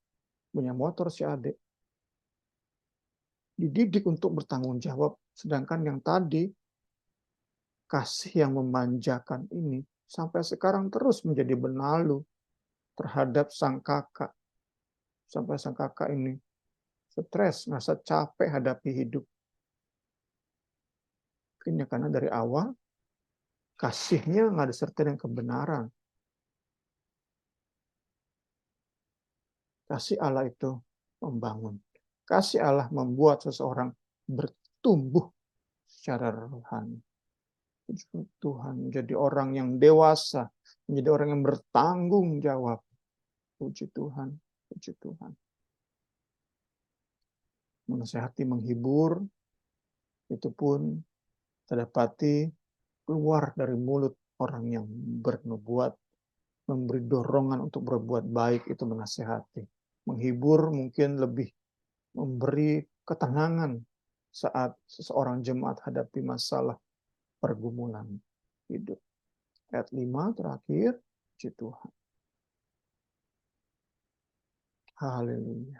Punya motor si adik. Dididik untuk bertanggung jawab. Sedangkan yang tadi, kasih yang memanjakan ini, sampai sekarang terus menjadi benalu terhadap sang kakak. Sampai sang kakak ini stres, merasa capek hadapi hidup. Akhirnya karena dari awal, kasihnya nggak disertai dengan kebenaran. Kasih Allah itu membangun. Kasih Allah membuat seseorang bertumbuh secara rohani. Tuhan menjadi orang yang dewasa, menjadi orang yang bertanggung jawab. Puji Tuhan, puji Tuhan. Menasihati, menghibur, itu pun terdapati keluar dari mulut orang yang bernubuat, memberi dorongan untuk berbuat baik, itu menasihati. Menghibur mungkin lebih memberi ketenangan saat seseorang jemaat hadapi masalah pergumulan hidup. Ayat 5 terakhir, puji Tuhan. Haleluya.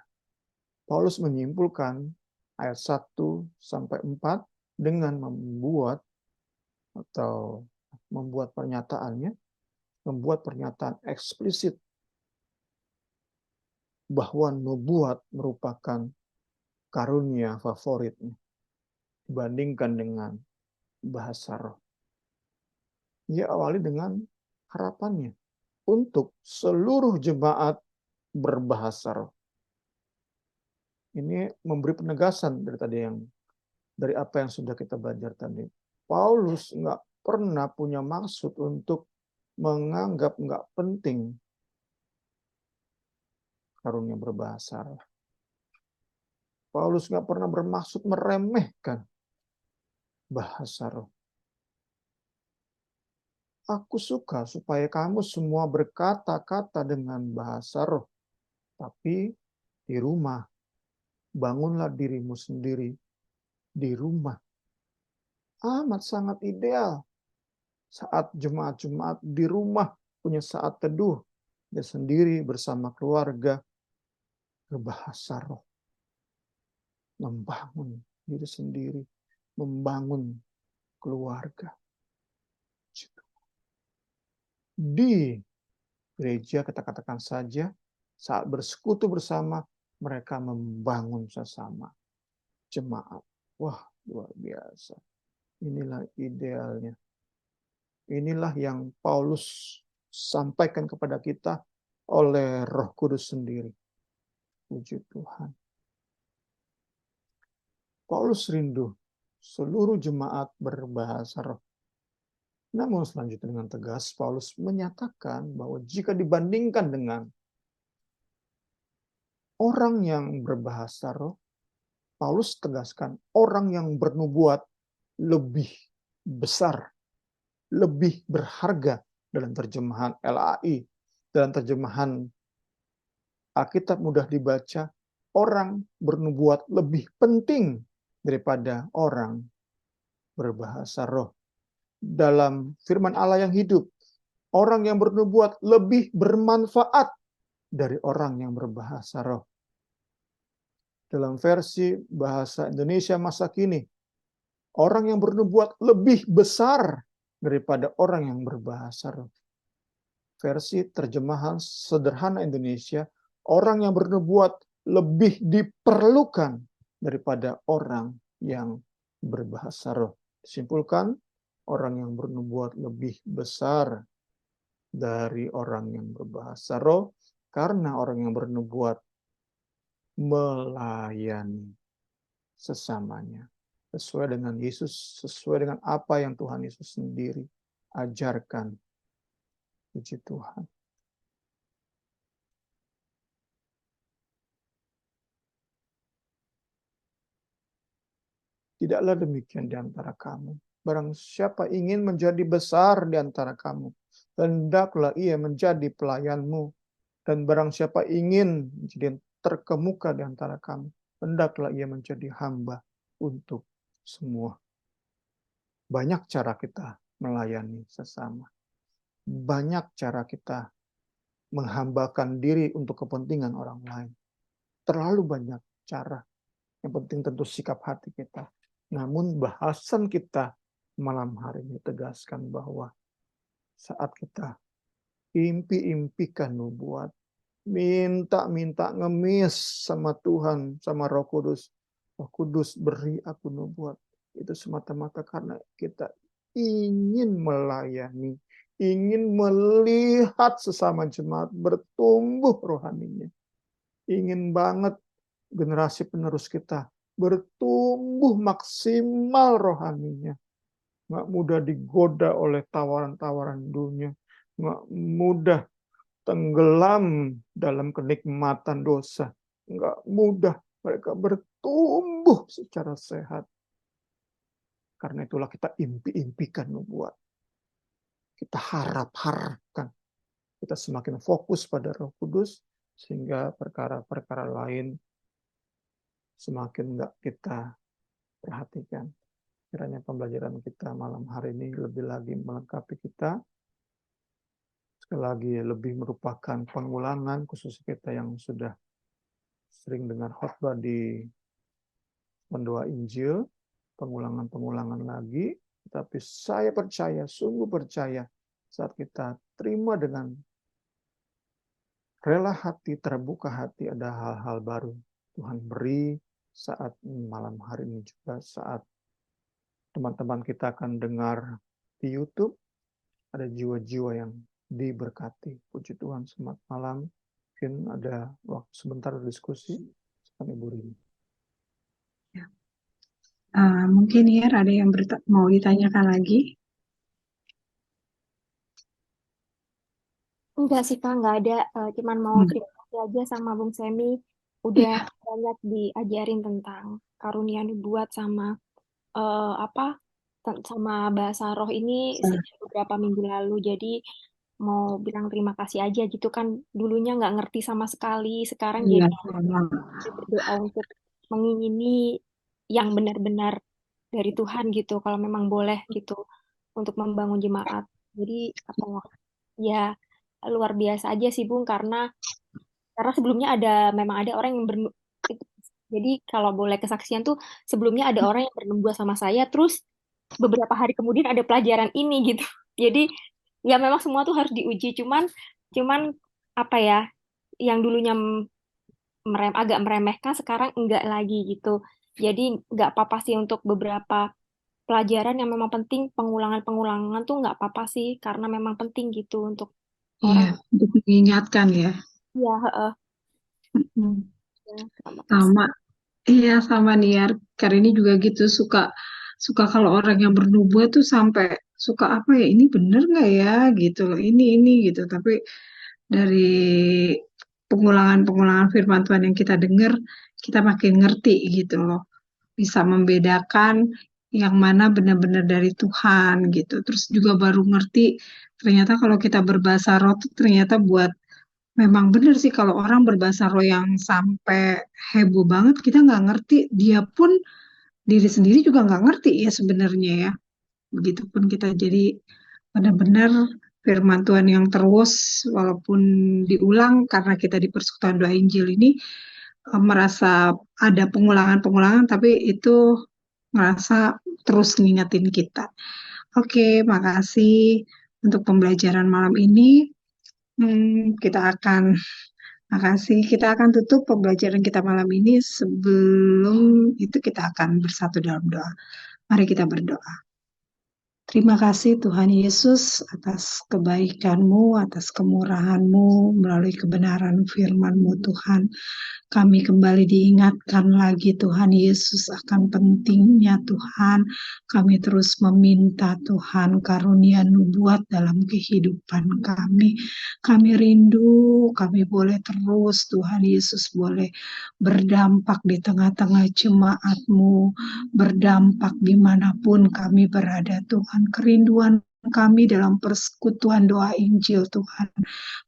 Paulus menyimpulkan ayat 1 sampai 4 dengan membuat pernyataan eksplisit bahwa nubuat merupakan karunia favoritnya dibandingkan dengan bahasa roh. Ia awali dengan harapannya untuk seluruh jemaat berbahasa roh. Ini memberi penegasan dari apa yang sudah kita belajar tadi. Paulus nggak pernah punya maksud untuk menganggap nggak penting karunia berbahasa roh. Paulus nggak pernah bermaksud meremehkan bahasa roh. Aku suka supaya kamu semua berkata-kata dengan bahasa roh. Tapi di rumah, bangunlah dirimu sendiri di rumah. Amat sangat ideal saat jemaat-jemaat di rumah punya saat teduh, dia sendiri bersama keluarga berbahasa roh. Membangun diri sendiri, membangun keluarga. Di gereja, kita katakan saja, saat bersekutu bersama, mereka membangun sesama jemaat. Wah, luar biasa. Inilah idealnya. Inilah yang Paulus sampaikan kepada kita oleh Roh Kudus sendiri. Puji Tuhan. Paulus rindu seluruh jemaat berbahasa roh. Namun selanjutnya dengan tegas, Paulus menyatakan bahwa jika dibandingkan dengan orang yang berbahasa roh, Paulus tegaskan orang yang bernubuat lebih besar, lebih berharga dalam terjemahan LAI, dalam terjemahan Alkitab mudah dibaca, orang bernubuat lebih penting daripada orang berbahasa roh. Dalam firman Allah yang hidup, orang yang bernubuat lebih bermanfaat dari orang yang berbahasa roh. Dalam versi bahasa Indonesia masa kini, orang yang bernubuat lebih besar daripada orang yang berbahasa roh. Versi terjemahan sederhana Indonesia, orang yang bernubuat lebih diperlukan daripada orang yang berbahasa roh. Disimpulkan, orang yang bernubuat lebih besar dari orang yang berbahasa roh, karena orang yang bernubuat melayani sesamanya. Sesuai dengan Yesus, sesuai dengan apa yang Tuhan Yesus sendiri ajarkan. Puji Tuhan. Tidaklah demikian di antara kamu. Barang siapa ingin menjadi besar di antara kamu, hendaklah ia menjadi pelayanmu. Dan barang siapa ingin menjadi terkemuka di antara kamu, hendaklah ia menjadi hamba untuk semua. Banyak cara kita melayani sesama. Banyak cara kita menghambakan diri untuk kepentingan orang lain. Terlalu banyak cara. Yang penting tentu sikap hati kita. Namun bahasan kita malam hari ini tegaskan bahwa saat kita impi-impikan nubuat, minta ngemis sama Tuhan, sama Roh Kudus. Roh Kudus beri aku nubuat. Itu semata-mata karena kita ingin melayani, ingin melihat sesama jemaat bertumbuh rohaninya. Ingin banget generasi penerus kita bertumbuh maksimal rohaninya. Nggak mudah digoda oleh tawaran-tawaran dunia. Nggak mudah tenggelam dalam kenikmatan dosa. Nggak mudah mereka bertumbuh secara sehat. Karena itulah kita impi-impikan nubuat. Kita harap-harapkan. Kita semakin fokus pada Roh Kudus, sehingga perkara-perkara lain semakin nggak kita perhatikan. Kiranya pembelajaran kita malam hari ini lebih lagi melengkapi kita. Sekali lagi lebih merupakan pengulangan khusus kita yang sudah sering dengar khotbah di Pendua Injil, pengulangan-pengulangan lagi, tapi saya percaya, sungguh percaya, saat kita terima dengan rela hati, terbuka hati, ada hal-hal baru Tuhan beri saat malam hari ini juga, saat teman-teman kita akan dengar di YouTube, ada jiwa-jiwa yang diberkati. Puji Tuhan, selamat malam. Mungkin ada waktu sebentar diskusi sama Ibu Rini. Mungkin ya ada yang mau ditanyakan lagi? Enggak sih Kak, nggak ada. Cuman mau terima kasih aja sama Bung Semi. Udah banyak diajarin tentang karunia nubuat sama sama bahasa roh ini sejak beberapa minggu lalu. Jadi mau bilang terima kasih aja gitu kan. Dulunya nggak ngerti sama sekali. Sekarang Iya, jadi berdoa untuk mengingini yang benar-benar dari Tuhan gitu. Kalau memang boleh gitu untuk membangun jemaat. Jadi apa ya luar biasa aja sih Bung karena sebelumnya memang ada orang yang jadi kalau boleh kesaksian tuh sebelumnya ada orang yang bernubuat sama saya terus beberapa hari kemudian ada pelajaran ini gitu. Jadi ya memang semua tuh harus diuji cuman cuman apa ya yang dulunya agak meremehkan sekarang enggak lagi gitu. Jadi nggak apa-apa sih untuk beberapa pelajaran yang memang penting pengulangan-pengulangan tuh nggak apa-apa sih karena memang penting gitu untuk orang. iya, untuk mengingatkan ya. Ya, heeh. Hmm. Ya, terima kasih. Sama, iya sama Niar. Karena ini juga gitu suka suka kalau orang yang bernubuat tuh sampai suka apa ya ini bener nggak ya gitu loh ini gitu. Tapi dari pengulangan-pengulangan firman Tuhan yang kita dengar, kita makin ngerti gitu loh. Bisa membedakan yang mana benar-benar dari Tuhan gitu. Terus juga baru ngerti ternyata kalau kita berbahasa roh tuh ternyata buat memang benar sih kalau orang berbahasa roh yang sampai heboh banget kita nggak ngerti, dia pun diri sendiri juga nggak ngerti ya sebenarnya ya. Begitupun kita jadi benar-benar firman Tuhan yang terus walaupun diulang karena kita di Persekutuan Doa Injil ini merasa ada pengulangan-pengulangan tapi itu merasa terus ngingetin kita. Oke, makasih untuk pembelajaran malam ini. Kita akan tutup pembelajaran kita malam ini. Sebelum itu kita akan bersatu dalam doa. Mari kita berdoa. Terima kasih Tuhan Yesus atas kebaikan-Mu, atas kemurahan-Mu, melalui kebenaran firman-Mu Tuhan. Kami kembali diingatkan lagi Tuhan Yesus akan pentingnya Tuhan. Kami terus meminta Tuhan karunia nubuat dalam kehidupan kami. Kami rindu, kami boleh terus Tuhan Yesus boleh berdampak di tengah-tengah jemaat-Mu, berdampak dimanapun kami berada Tuhan. Kerinduan kami dalam persekutuan doa Injil Tuhan.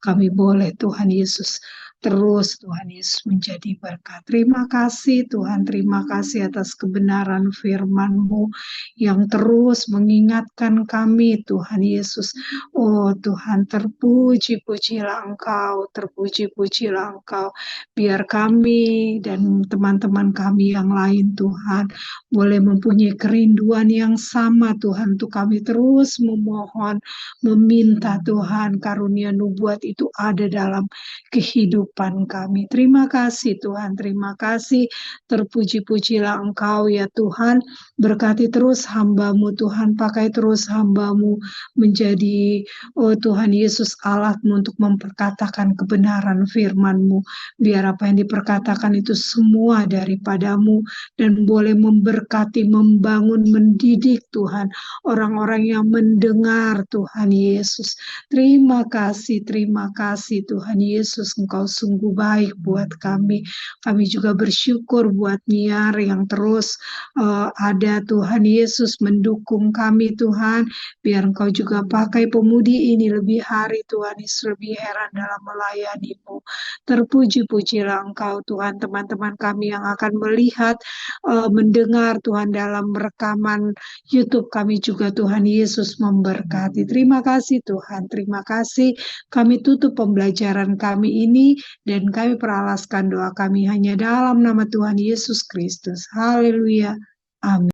Kami boleh Tuhan Yesus terus Tuhan Yesus menjadi berkat. Terima kasih Tuhan, terima kasih atas kebenaran firman-Mu yang terus mengingatkan kami Tuhan Yesus. Oh Tuhan, terpuji-pujilah Engkau, terpuji-pujilah Engkau. Biar kami dan teman-teman kami yang lain Tuhan boleh mempunyai kerinduan yang sama Tuhan, untuk kami terus memohon, meminta Tuhan karunia nubuat itu ada dalam kehidupan kami. Terima kasih Tuhan, terima kasih. Terpuji-pujilah Engkau ya Tuhan. Berkati terus hamba-Mu Tuhan, pakai terus hamba-Mu menjadi Tuhan Yesus Allah-Mu untuk memperkatakan kebenaran firman-Mu. Biar apa yang diperkatakan itu semua daripadamu dan boleh memberkati, membangun, mendidik Tuhan orang-orang yang mendengar Tuhan Yesus. Terima kasih Tuhan Yesus, Engkau sungguh baik buat kami. Kami juga bersyukur buat Niar yang terus ada Tuhan Yesus mendukung kami Tuhan. Biar Engkau juga pakai pemudi ini lebih hari Tuhan Yesus, lebih heran dalam melayani-Mu. Terpuji-pujilah Engkau Tuhan, teman-teman kami yang akan melihat, mendengar Tuhan dalam rekaman YouTube kami juga Tuhan Yesus memberkati. Terima kasih Tuhan, terima kasih. Kami tutup pembelajaran kami ini Dan kami peralaskan doa kami hanya dalam nama Tuhan Yesus Kristus. Haleluya. Amin.